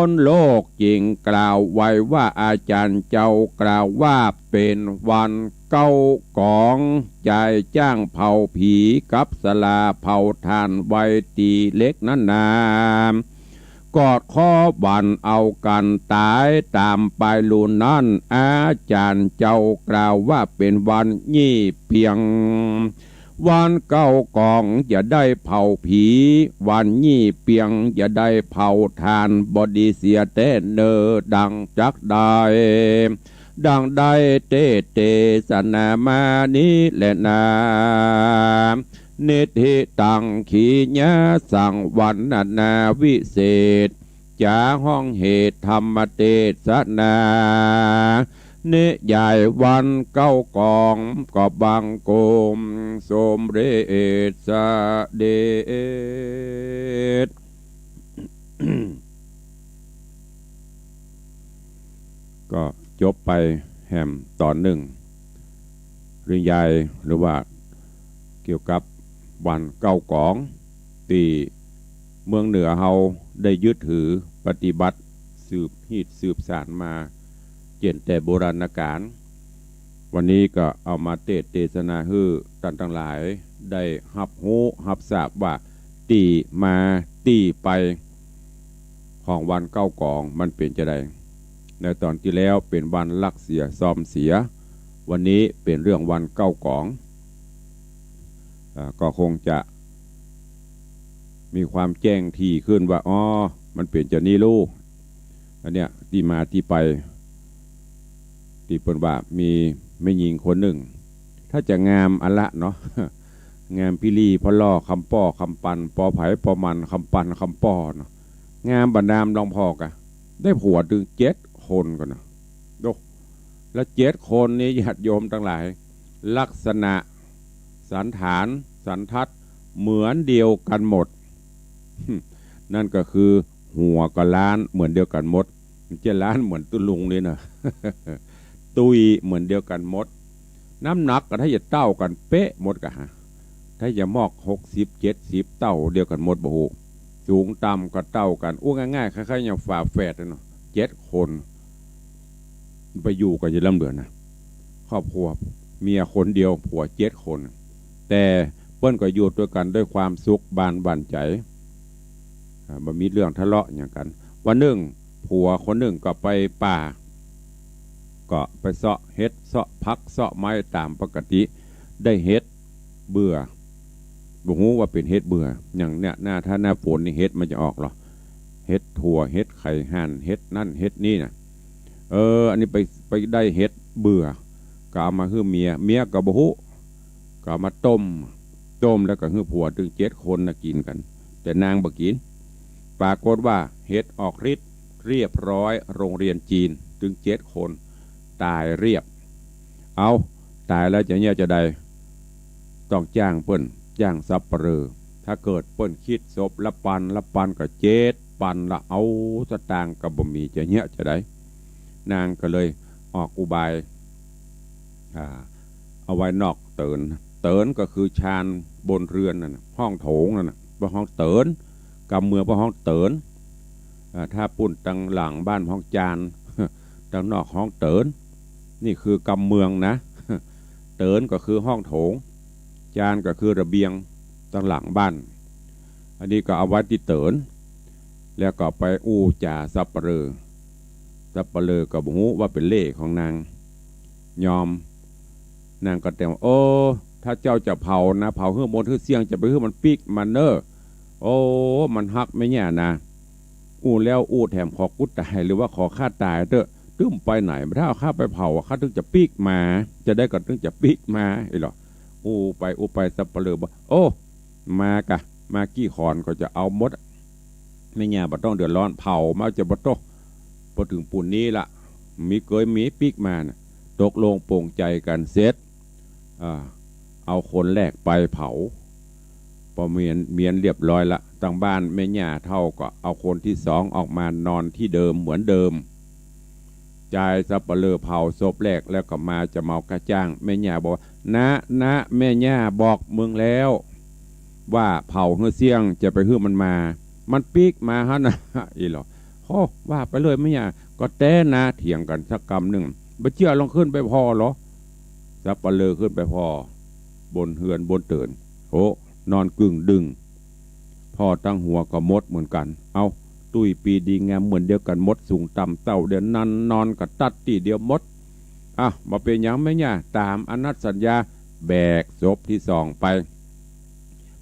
นโลกจริงกล่าวไว้ว่าอาจารย์เจ้ากล่าวว่าเป็นวัน9 กองใจจ้างเผาผีกับสลาเผาทานไว้ตีเล็กนั้นนากอดข้อบันเอากันตายตามไปลูนั้นอาจารย์เจ้ากล่าวว่าเป็นวันยี่เพียงวัน9 กองจะได้เผาผีวันยี่เปียงจะได้เผาทานบอดีเสียเต้เนอดังจักได้ดังได้เตสนามานี้แหละนา เนธิตังขีญาสังวันนาวิเศษจาห้องเหตุธรรมเทศนาเนใหญ่วันเก้ากองก็บังโกมสมเรศเดช ก็จบไปแหมตอนหนึ่งเรื่องใหญ่หรือว่าเกี่ยวกับวันเก้ากองตีเมืองเหนือเฮาได้ยึดถือปฏิบัติสืบฮีดสืบสานมาเจนแต่โบราณกาลวันนี้ก็เอามาเทศนาฮื้อท่านทั้งหลายได้หับหูหับทราบว่าตีมาตีไปของวันเก้ากองมันเป็นจะไดในตอนที่แล้วเป็นวันลักเสียซ่อมเสียวันนี้เป็นเรื่องวันเก้ากองก็คงจะมีความแจ้งทีขึ้นว่าอ๋อมันเปลี่ยนจากนี้ลูกอันเนี้ยที่มาที่ไปที่เปิ้นว่ามีไม่หญิงคนหนึ่งถ้าจะงามอันละเนาะ งามพิลีพอล่อคำป้อคำปันปอไผ่ปอมันคำปันคำป้อเนาะงามบรรดามลองพอกะได้ผัวถึง7 คนก่อนนะโอ้แล้ว7 คนนี้ญาติโยมทั้งหลายลักษณะสันฐานสันทัดเหมือนเดียวกันหมด นั่นก็คือหัวกับล้านเหมือนเดียวกันหมดเจ้าล้านเหมือนตุลุงนี่นะ ตุยเหมือนเดียวกันหมดน้ำหนักก็ถ้าจะเต้ากันเป๊ะหมดกะฮะถ้าจะมอก60-70เต้าเดียวกันหมดบ่ฮู้สูงต่ำก็เต้ากันอ้วง่ายๆคล้ายๆอย่างฝาแฝดเนาะ7 คนไปอยู่กันจะลำเหลือนะครอบครัวเมียคนเดียวผัว7 คนแต่เปิ้นก็อยู่ด้วยกันด้วยความสุขบานบั่นใจบ่มีเรื่องทะเลาะอย่างกันวันหนึ่งผัวคนหนึ่งก็ไปป่าก็ไปเสาะเฮ็ดเสาะพักเสาะไม้ตามปกติได้เฮ็ดเบื่อบ่ฮู้ว่าเป็นเฮ็ดเบื่ออย่างเนี้ยหน้าถ้าหน้าฝนนี่เฮ็ดมันจะออกหรอเฮ็ดถั่วเฮ็ดไข่ห่านเฮ็ดนั่นเฮ็ดนี่นะอันนี้ไปได้เฮ็ดเบื่อก็เอามาให้เมียก็บ่ฮู้ก็เอามาต้มแล้วก็ให้ผัวถึง7 คนน่ะกินกันแต่นางบ่กินปรากฏว่าเฮ็ดออกฤทธิ์เรียบร้อยโรงเรียนจีนถึง7 คนตายเรียบเอาตายแล้วจะเนี่ยจะได้ต้องจ้างเปิ้นจ้างสับปะเรอถ้าเกิดเปิ้นคิดศพละปันก็7 ปันละเอาสตางค์ก็บ่มีจะเนี่ยจะได้นางก็เลยออกอุบายเอาไว้นอกเตินก็คือชานบนเรือนนั่นห้องโถงนั่นบ่ห้องเตินกำเมืองบ่ห้องเตินถ้าปุ่นตังหลังบ้านห้องจานตังนอกห้องเตินนี่คือกำเมืองนะ เตินก็คือห้องโถงจานก็คือระเบียงตังหลังบ้านอันนี้ก็เอาไว้ที่เตินแล้วก็ไปอู้จ่าสับปะเลอก็บ่ฮู้ว่าเป็นเล่ของนางยอมนางก็แต่ว่าโอ้ถ้าเจ้าจะเผานะเผาเฮือมดเฮือเสียงจะไปเฮือมันปิกมันเนอโอ้มันฮักไม่แย่นะอู้แล้วอู้แถมขอกุดตายหรือว่าขอฆ่าตายเถอะตึ้มไปไหนถ้าเอาข้าไปเผาข้าถึงจะปิกมาจะได้ก่อนถึงจะปิกมาไอ้หรออู้ไปสับปะเลอบอกโอ้มากี้ขอนก็จะเอามดไม่แย่บ่ต้องเดือดร้อนเผามาจะบ่โตพอถึงปุ่นนี้ละมีปิกมานะตกลงโปร่งใจกันเสร็จเอาคนแรกไปเผาพอเมียนเรียบร้อยละตั้งบ้านแม่ย่าเท่าก็เอาคนที่2ออกมานอนที่เดิมเหมือนเดิมจ่ายสับปะเลอเผาศพแรกแล้วก็มาจะเมากระจ้างแม่ย่าบอกนะแม่ย่าบอกมึงแล้วว่าเผาเฮือเสียงจะไปเฮือมันปีกมาฮะนะอีหรอโอ้ว่าไปเลยแม่ย่าก็แต้นะเถียงกันสักกำหนึ่งบ่เชื่อลองขึ้นไปพอเหรอสับปะเลอขึ้นไปพอบนเฮือนบนเตินโอ้นอนกึ่งดึงพ่อตั้งหัวก็มดเหมือนกันเอาตุ้ยปีดีงามเหมือนเดียวกันมดสูงต่ำเต่าเดียวนันนอนกับตัดตีเดียวมดมาเป็นยังไหมเนี่ยตามอนัตสัญญาแบกศพที่2ไป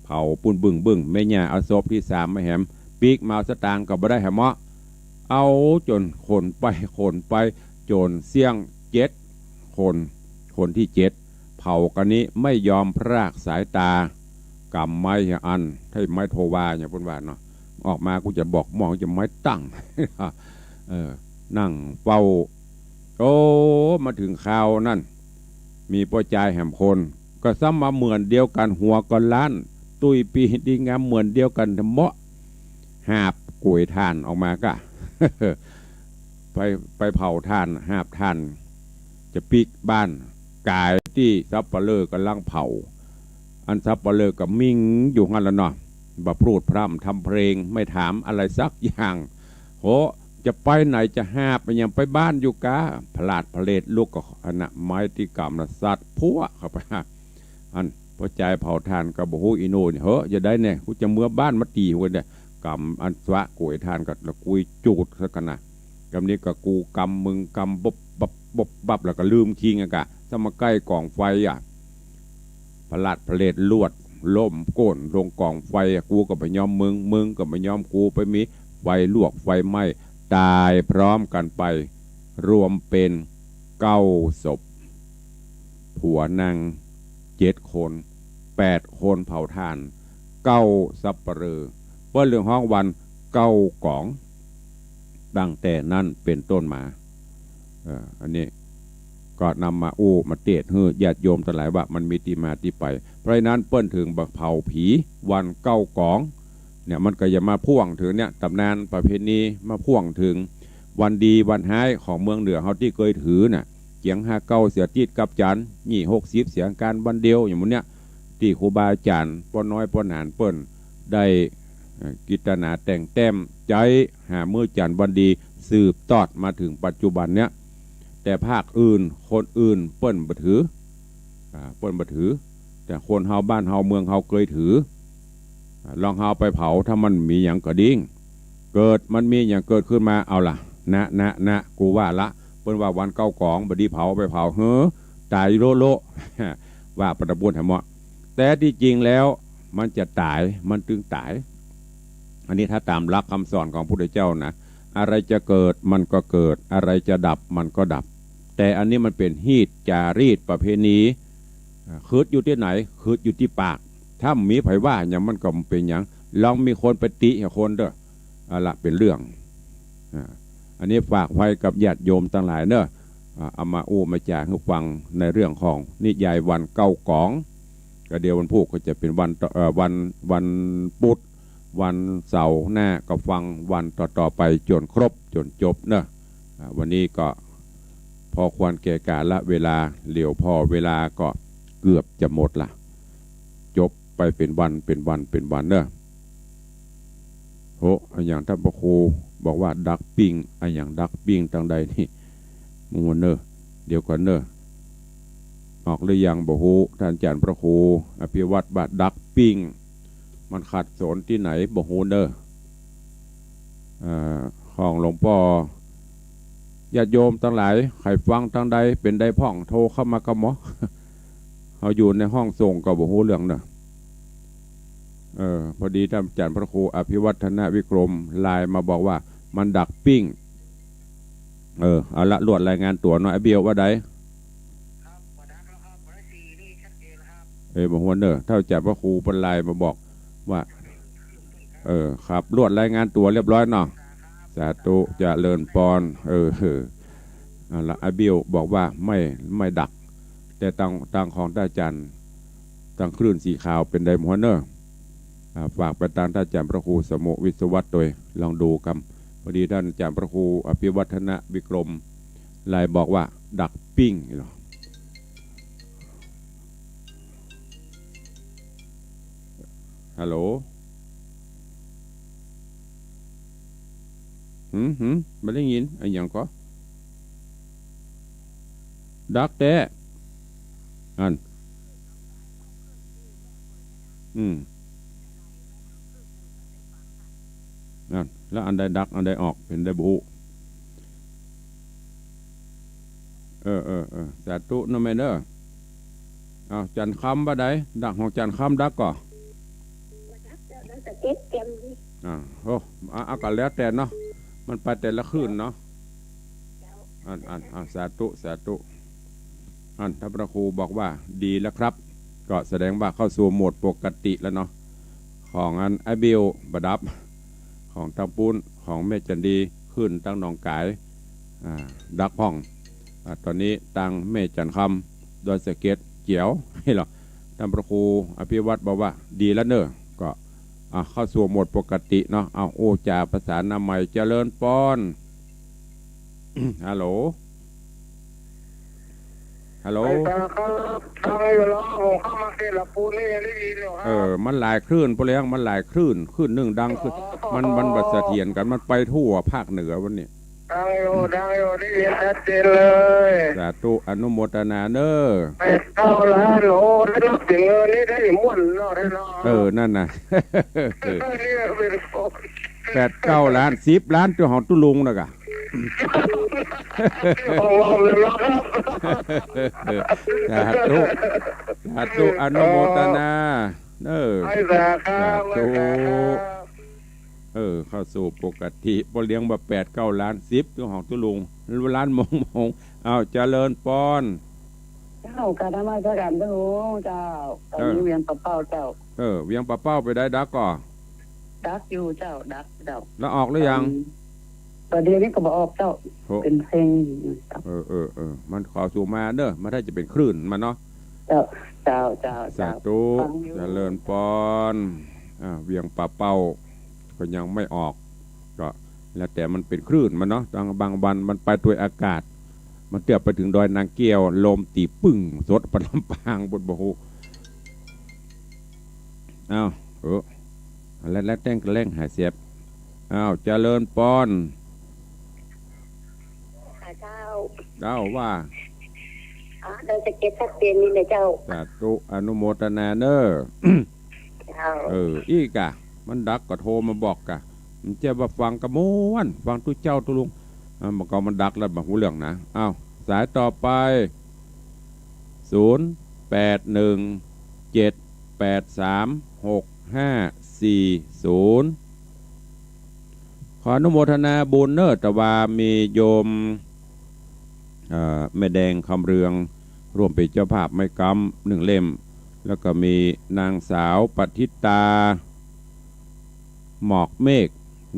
เผาปุ่นบึ้งไม่เนี่ยเอาศพที่3มาแหมปีกมาสตางกับบ่ได้แหมเอาจนคนไปจนเสี่ยง7 คนที่7เผากันนี้ไม่ยอมพรากสายตา กำไม้อย่าอันให้ไม้โทวาอย่างพูดว่าเนาะออกมากูจะบอกมองจะไม้ตั้ง นั่งเฝ้าโอ้มาถึงข่าวนั่นมีป้อจายแหมคนก็ซ้ำมาเหมือนเดียวกันหัวก็ล้านตุยปีดีงามเหมือนเดียวกันทำเมาะหาบกุยทานออกมาก็ ไปเผาทานหาบทานจะปิกบ้านกายที่ซับปะเลอกำลังเผาอันซับปะเลอกับมิงอยู่งั้นแล้วเนาะบ่พูดพร่ำทำเพลงไม่ถามอะไรสักอย่างโหจะไปไหนจะหาบยังไปบ้านอยู่กาพลาดพเลดลูกก็อนะไม้ที่กำนะสัตว์พัวเข้าไปอันพอใจเผาทานกับโอ้อิโน่เฮ้ยจะได้เนี่ยกูจะเมื่อบ้านมาตีหัวเนี่ยกำอันสวะกุยทานกับละกุยจูดสักนะกำนี้ก็กูกำมึงกำบบแล้วก็ลืมคิงอะกะสมาใกล้กองไฟอ่ะพลาดพเลดลวดล่มโก่นลงกองไฟกูก็ไปยอมมึงก็ไปยอมกูไปมีไฟลวกไฟไหม้ตายพร้อมกันไปรวมเป็น9 ศพผัวนาง7 คน8 คนเผาทาน9 สับปะเรอเปิ้ลเรื่องห้องวัน9 กองตั้งแต่นั้นเป็นต้นมาอันนี้ก็นำมามาเตดให้ญาติโยมทั้งหลายว่ามันมีที่มาที่ไปเพราะนั้นเปิ้ลถึงบักเผาผีวัน9 กองเนี่ยมันก็อย่ามาพ่วงถึงเนี่ยตำนานประเพณีมาพ่วงถึงวันดีวันหายของเมืองเหนือเขาที่เคยถือน่ะเกียง59เสียติดกับจันนี่60เสียงการวันเดียวอย่างมันเนี้ยที่ครูบาอาจารย์ป้อนน้อยป้อนหานเปิ้ลได้กิตนาแต่งแต้มใจหามือจันวันดีสืบทอดมาถึงปัจจุบันเนี้ยแต่ภาคอื่นคนอื่นเปิ้ลบ่ถือแต่คนเฮาบ้านเฮาเมืองเฮาเคยถือลองเฮาไปเผาถ้ามันมีอย่างกระดิ่งเกิดมันมีอย่างเกิดขึ้นมาเอาล่ะนะกูว่าละเปิ้นว่าวัน9 กองบดีเผาไปเผาตายโล ว่าประบุญเหรอแต่ที่จริงแล้วมันจะตายมันถึงตายอันนี้ถ้าตามหลักคำสอนของพระพุทธเจ้านะอะไรจะเกิดมันก็เกิดอะไรจะดับมันก็ดับแต่อันนี้มันเป็นฮีตจารีตประเพณีคืดอยู่ที่ไหนคืดอยู่ที่ปากถ้ามีไผว่าอย่างมันก็เป็นอย่างลองมีคนไปติคนเด้อละเป็นเรื่องอันนี้ฝากไว้กับญาติโยมทั้งหลายเนอะเอามามาจากให้ฟังในเรื่องของนิยายวัน9 กองก็เดี๋ยววันพุธก็จะเป็นวันพุธวันเสาร์หน้าก็ฟังวันต่อไปจนครบจนจบเนอะวันนี้ก็พอควรแก่กาลละเวลาเหลียวพอเวลาก็เกือบจะหมดละจบไปเป็นวันเนอะโหอย่างท่านพระครูบอกว่าดักปิ้งอย่างดักปิ้งทางใดนี่มึงวันเนอะเดี๋ยวก่อนเนอะออกหรือยังบอกโหท่านอาจารย์พระครูอภิวัตรบาดดักปิ้งมันขัดสนที่ไหนบอกโหเนอะของหลวงพ่อญาติโยมทั้งหลายใครฟังทางใดเป็นได้พ่องโทรเข้ามากระหมอเขาอยู่ในห้องส่งก็บอกโหเรื่องเนอะพอดีท่านอาจารย์พระครูอภิวัฒนวิกรมไลน์มาบอกว่ามันดักปิ้งเอาละรวดรายงานตัวหน่อยเบียวว่าใดบอกว่าเนอะท่านอาจารย์พระครูเป็นไลน์มาบอกว่าครับรวดรายงานตัวเรียบร้อยเนาะสาธุเจริญพรเอาละเบียวบอกว่าไม่ดักแต่ต่างของท่านอาจารย์ต่างคลื่นสีขาวเป็นไดมอนเนอร์ฝากไปตามท่านอาจารย์พระครูสมุวิศวัตโดยลองดูกันพอดีท่านอาจารย์พระครูอภิวัฒนวิกรมไลน์บอกว่าดักปิ้งเหรอฮัลโหลไม่ได้ยินไอ้ยังก็ดักแต่อันนั่นแล้วอันใดดักอันใดออกเป็นได้บุสาธุนั่นไม่เด้อจันคำบ่ได้ดักของจันคำดักก่อเอากันแล้วแต่เนาะมันไปแต่ละคืนเนาะสาธุท่านพระครูบอกว่าดีแล้วครับ ก็แสดงว่าเข้าสู่โหมดปกติแล้วเนาะของอันไอบิลบดับของทางปูนของแม่จันดีขึ้นตั้งหนองกายดักพ่องตอนนี้ตั้งแม่จันคำดอยสะเก็ดเกี่ยวให้หรอท่านพระครูอภิวัตรบอกว่าดีแล้วเนอะก็เข้าสู่โหมดปกติเนาะเอาโอ้จ่าภาษานาใหม่เจริญปอน ฮัลโหลฮัลโหลมันหลายคลื่นพวกเลี้ยงมันหลายคลื่นหนึ่งดังคือมันบัดเสถียรกันมันไปทั่วภาคเหนือวันนี้ดังอยู่ได้ยินชัดเจนเลย สาธุอนุโมทนาเนอไปเข้าล้านโหได้รับเสียงเงินนี่ได้ม่วนเนาะได้เนาะนั่นน่ะ8-9 ล้าน10 ล้านตัวของตุลุงนะกะสาธุอนุโมทนาสาธุเข้าสู่ปกติบ่เลี้ยงแบบ8-9 ล้าน10ตัวของตุลุงล้านมงเอาเจริญปอนเจ้ากระทำมาสักการตุลุงเจ้าตอนนี้เวียงปะเป้าเจ้าเวียงปะเป้าไปได้ดักก่อดักอยู่เจ้าดักแล้วออกหรือยังตอนเดียวนี้ก็บอกออกเจ้าเป็นเพลงมันขอสู่มาเนอะมันถ้าจะเป็นคลื่นมันเนาะเจ้าสาธุเจริญปอนเวียงปะเป้าก็ยังไม่ออกก็แล้วแต่มันเป็นคลื่นมันเนาะบางวันมันไปด้วยอากาศมันเตียบไปถึงดอยนางแก้วลมตีปึ้งสดปะลำปางบนบ่ฮู้แล้วแต่งกระแรงหายเสียบเจริญปอนเจ้าว่าเราจะเก็บชัดเจนนี่เลยเจ้าสาธุอนุโมทนาเนออีกะมันดักก็โทรมาบอกกะมันจะมาฟังกระมวนฟังตุเจ้าตุลุงมันก็มันดักแล้วบักหูเหลืองนะสายต่อไป0817836540ขออนุโมทนาบุญเนอตะวามีโยมแม่แดงคำเรืองร่วมเป็นเจ้าภาพไม้กำ1 เล่มแล้วก็มีนางสาวปฏิตาหมอกเมฆ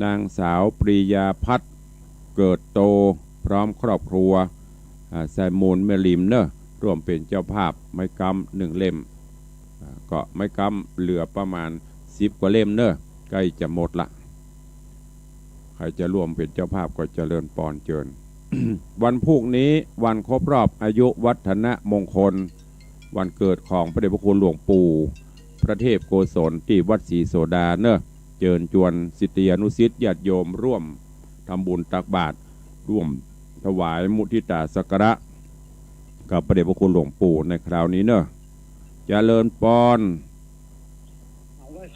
นางสาวปรียาพัฒน์เกิดโตพร้อมครอบครัวไซมูลเมลิมเนอะร่วมเป็นเจ้าภาพไม้กำ1 เล่มก็ไม้กำเหลือประมาณ10 กว่าเล่มเนอะใกล้จะหมดละใครจะร่วมเป็นเจ้าภาพก็เจริญปอนเจิญ วันพรุ่งนี้วันครบรอบอายุวัฒนมงคลวันเกิดของพระเดชพระคุณหลวงปู่พระเทพโกศลที่วัดศรีโสดาเนอะเจิญจวนศิษยานุศิษย์ญาติโยมร่วมทำบุญตักบาตรร่วมถวายมุทิตาสักการะกับพระเดชพระคุณหลวงปู่ในคราวนี้เนอะเจริญปอน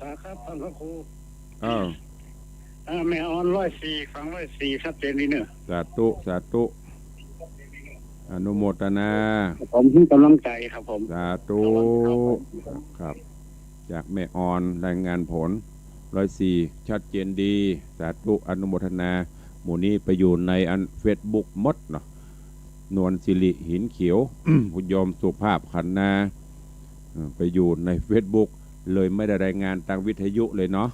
สาครับท่านพระครูแม่ออน104ฟัง104ชัดเจนนี่เนอะสาธุอนุโมทนาผมให้กำลังใจครับผมสาธุครับจากแม่ออนรายงานผล104ชัดเจนดีสาธุอนุโมทนาหมู่นี้ไปอยู่ในFacebook มดเนาะนวลศิริหินเขียว คุณโยมสุภาพขันนาไปอยู่ใน Facebook เลยไม่ได้รายงานทางวิทยุเลยเนาะ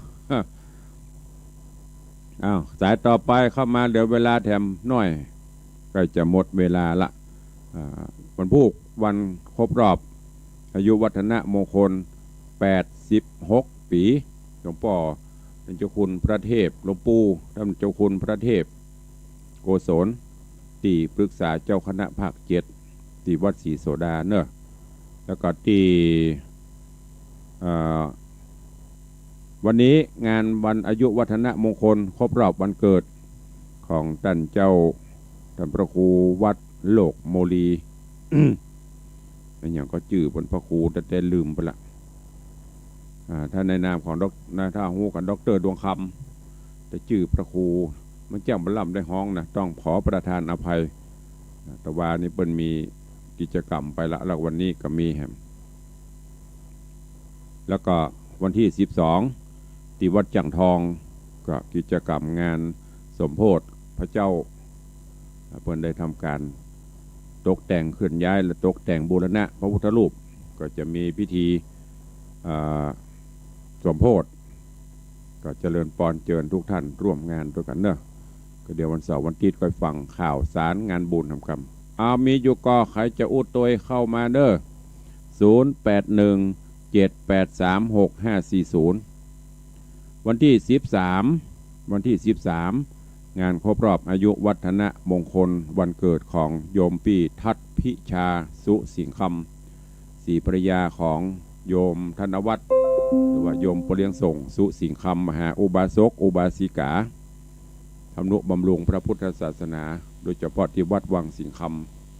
สายต่อไปเข้ามาเดี๋ยวเวลาแถมหน่อยใกล้จะหมดเวลาละวันพุธวันครบรอบอายุวัฒนมงคล86 ปีหลวงพ่อท่านเจ้าคุณพระเทพหลวงปู่ท่านเจ้าคุณพระเทพโกศลที่ปรึกษาเจ้าคณะภาค7ที่วัดศรีโสดาเนอะแล้วก็ที่วันนี้งานวันอายุวัฒนมงคลครบรอบวันเกิดของท่านพระครูวัดโลกโมลี อย่างก็จื่อบนพระครูแต่ลืมไปละถ้าในนามของถ้าหูกันดร.ดวงคำแต่จื่อพระครูมันแจ้งบรรลัมได้ห้องนะต้องขอประทานอภัยแต่ว่านี่เป็นมีกิจกรรมไปละแล้ววันนี้ก็มีแฮมแล้วก็วันที่12ที่วัดจังทองก็กิจกรรมงานสมโภชพระเจ้าเพิ่นได้ทำการตกแต่งเคลื่อนย้ายและตกแต่งบูรณะพระพุทธรูป ก็จะมีพิธีสมโภชก็เจริญปอนเจิญทุกท่านร่วมงานด้วยกันเนอะก็เดี๋ยววันเสาร์วันอาทิตย์ค่อยฟังข่าวสารงานบุญทำคำมีอยู่ก็ใครจะอุดตัวเข้ามาเด้อ0817836540วันที่13งานครบรอบอายุวัฒนมงคลวันเกิดของโยมปีทัตพิชาสุสิงคำศรีภรรยาของโยมธนวัฒน์หรือว่าโยมปเลียงส่งสุสิงคำมหาอุบาสกอุบาสิกาทำนุบำรุงพระพุทธศาสนาโดยเฉพาะที่วัดวังสิงค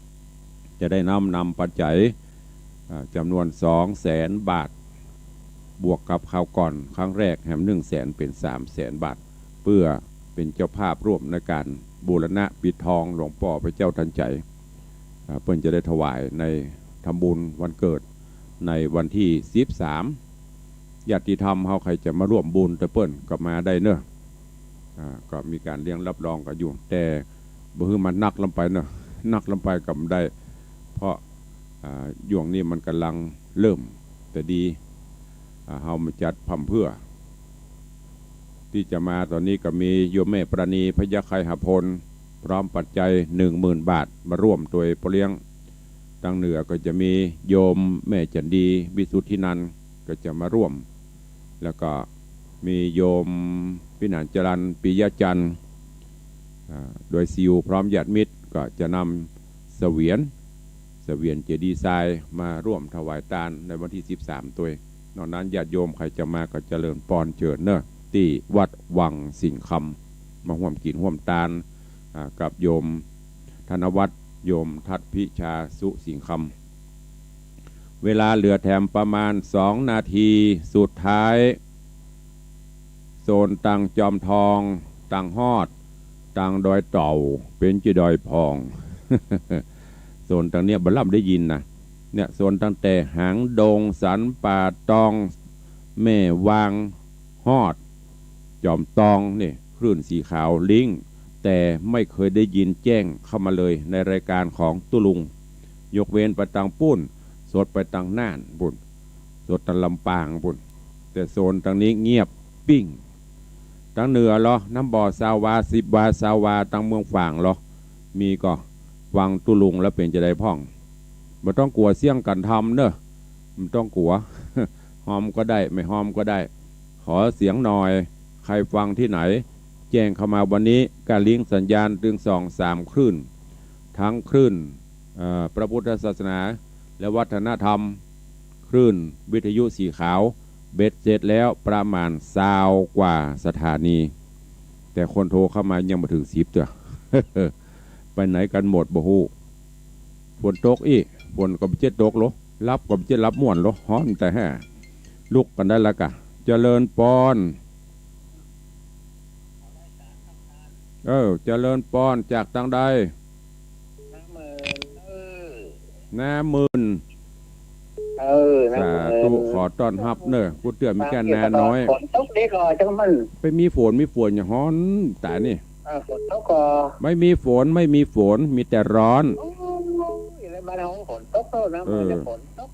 ำจะได้นำปัจจัยจำนวน200,000 บาทบวกกับข่าวก่อนครั้งแรกแถม100,000เป็น300,000 บาทเพื่อเป็นเจ้าภาพร่วมในการบูรณะปิดทองหลวงพ่อพระเจ้าทันใจเพื่อนจะได้ถวายในทำบุญวันเกิดในวันที่13ญาติธรรมเขาใครจะมาร่วมบุญแต่เปิ้นก็มาได้เนอะก็มีการเลี้ยงรับรองกันอยู่แต่บ่ฮือมันนักลงไปเนอะนักลงไปกับได้เพราะย่วงนี้มันกำลังเริ่มแต่ดีเฮามาจัดพำเพื่อที่จะมาตอนนี้ก็มีโยมแม่ปราณีพยาไคหพลพร้อมปัจจัย 10,000 บาทมาร่วมตัวเลี้ยงทางเหนือก็จะมีโยมแม่จันดีวิสุทธินันท์ก็จะมาร่วมแล้วก็มีโยมพินันจรันปิยจันทร์โดยซิวพร้อมญาติมิตรก็จะนำเสวียนเจดีย์ทรายมาร่วมถวายทานในวันที่13ตัวนอกนั้นญาติโยมใครจะมาก็เจริญปอนเจิญเนอะที่วัดวังสิงคำมาร่วมกินร่วมทานกับโยมธนวัฒน์โยมทัตพิชาสุสิงคำเวลาเหลือแถมประมาณ2 นาทีสุดท้ายโซนตังจอมทองตังฮอดตังดอยเต่าเป็นจีดอยพอง โซนตังเนี้ยบรรลับได้ยินนะเนี่ยโซนตั้งแต่หางดงสันป่าตองแม่วางฮอดจอมตองนี่คลื่นสีขาวลิงแต่ไม่เคยได้ยินแจ้งเข้ามาเลยในรายการของตุลุงยกเว้นไปตังปุ้นสดไปตังน่านบุญสดตังลำปางบุญแต่โซนตังนี้เงียบปิ้งตังเหนือเหรอน้ำบ่อสาวา10 วาสาวาตังเมืองฝ่างเหรอมีก็วังตุลุงแล้วเป็นจะได้พ่องไม่ต้องกลัวเสี่ยงกันทำเนอะไม่ต้องกลัว หอมก็ได้ไม่หอมก็ได้ขอเสียงหน่อยใครฟังที่ไหนแจ้งเข้ามาวันนี้การลิงก์สัญญาณถึง2-3 คลื่นทั้งคลื่นพระพุทธศาสนาและวัฒนธรรมคลื่นวิทยุสีขาวเบ็ดเสร็จแล้วประมาณ20 กว่าสถานีแต่คนโทรเข้ามายังมาถึง10ตัว ไปไหนกันหมดบ่ฮู้ฝนตกอีฝนก็ไม่เจ็ดตกหรอรับก็ไม่เจ็ดรับม่วนหรอฮ้อนแต่แห่ลุกกันได้ละกะเจริญปอนเจริญปอนจากทางใดน้ำมื่นสาธุขอต้อนรับเนอะกูเตือนมีแค่นาน้อยฝนตกดีก่อนจังมันไปมีฝนอย่างฮ้อนแต่นี่ฝนตกก่อไม่มีฝนมีแต่ร้อนบ้านฝนตกนะฝนตก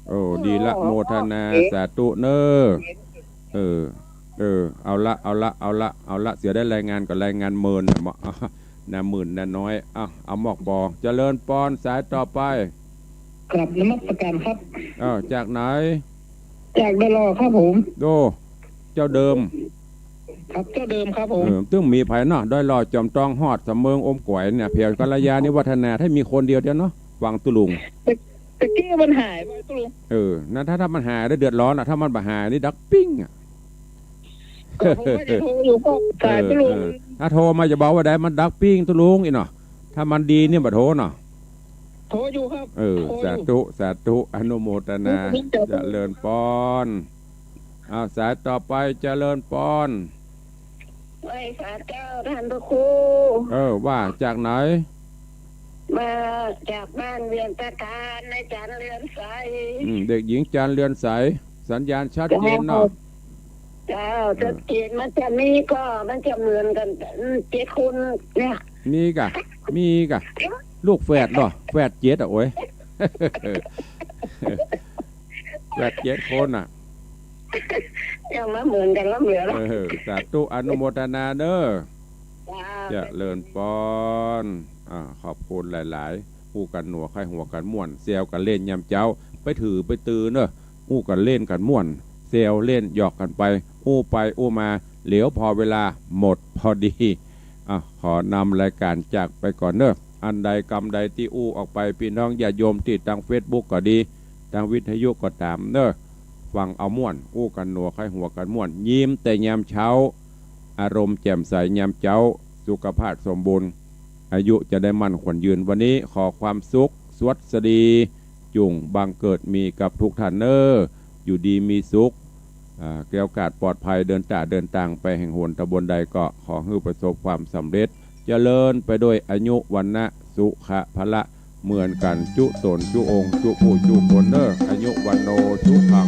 ดีละโมทนาสาธุเนอเอาละเสียได้รายงานกับรายงานเมินเหมาะนาหมื่นนาน้อยเอาหมอกบอเจริญปอนสายต่อไปกลับนมัสการครับจากไหนจากดลอครับผมโดเจ้าเดิมครับเจ้าเดิมครับผมตึ้งมีไผ่เนาะด้อยลอยจอมตองฮอดสำเมืองอมก๋วยเนี่ยเพียรกัลยาณิวัฒนาให้มีคนเดียวเนาะวังตุลุงตะกี้มันหายไปตุลุงนั่นถ้ามันหายได้เดือดร้อนถ้ามันบ่หายนี่ดักปิ้งก็ผมไม่ได้โทรอยู่ก็สายตุลุงถ้าโทรมาจะบอกว่าได้มันดักปิ้งตุลุงอีเนาะถ้ามันดีเนี่ยบ่โทรเนาะโทรอยู่ครับสาธุอนุโมทนาเจริญปอนสายต่อไปเจริญปอนไว้สาเจ้าท่านพระครูว่าจากไหนมาจากบ้านเวียนตะการในจันเรือนใสเด็กหญิงจันเรือนใสสัญญาณชัดเจนเนาะเจ้าชัดเจนมันจะมีก็มันจะเหมือนกัน7 คนเนี่ยมีกะลูกแฝดเหรอแฝด7โอ้ย 8-7 คนอ่ะ ยังมาเหมือนกันแล้วเหลือแล้ว สาธุอนุโมทนาเด้อ จ้า เจริญปอนขอบคุณหลายๆผู้กันหนัวไข่หัวกันม่วนเซลกันเล่นยำเจ้าไปถือไปตือเนอะอู้กันเล่นกันม่วนเซลเล่นหยอกกันไปอู้ไปอู้มาเหลียวพอเวลาหมดพอดีขอนำรายการจากไปก่อนเนอะอันใดกรรมใดที่อู้ออกไปพี่น้องอย่าโยมติดทาง Facebook ก็ดีทางวิทยุก็ตามเนอะฟังเอาม่วนอู้กันหนัวไข่หัวกันม่วนยิ้มแต่ยามเช้าอารมณ์แจ่มใสยามเช้าสุขภาพสมบูรณ์อายุจะได้มั่นขวัญยืนวันนี้ขอความสุขสวัสดีจุงบังเกิดมีกับทุกท่านเนออยู่ดีมีสุขแก้วกาดปลอดภัยเดินต่างไปแห่งหนตำบลใดก็ขอให้ประสบความสำเร็จเจริญไปด้วยอายุวันนะสุขะพละเหมือนกันจุตนจุองค์จุผู้จุคนเนออายุวันโนจุขัง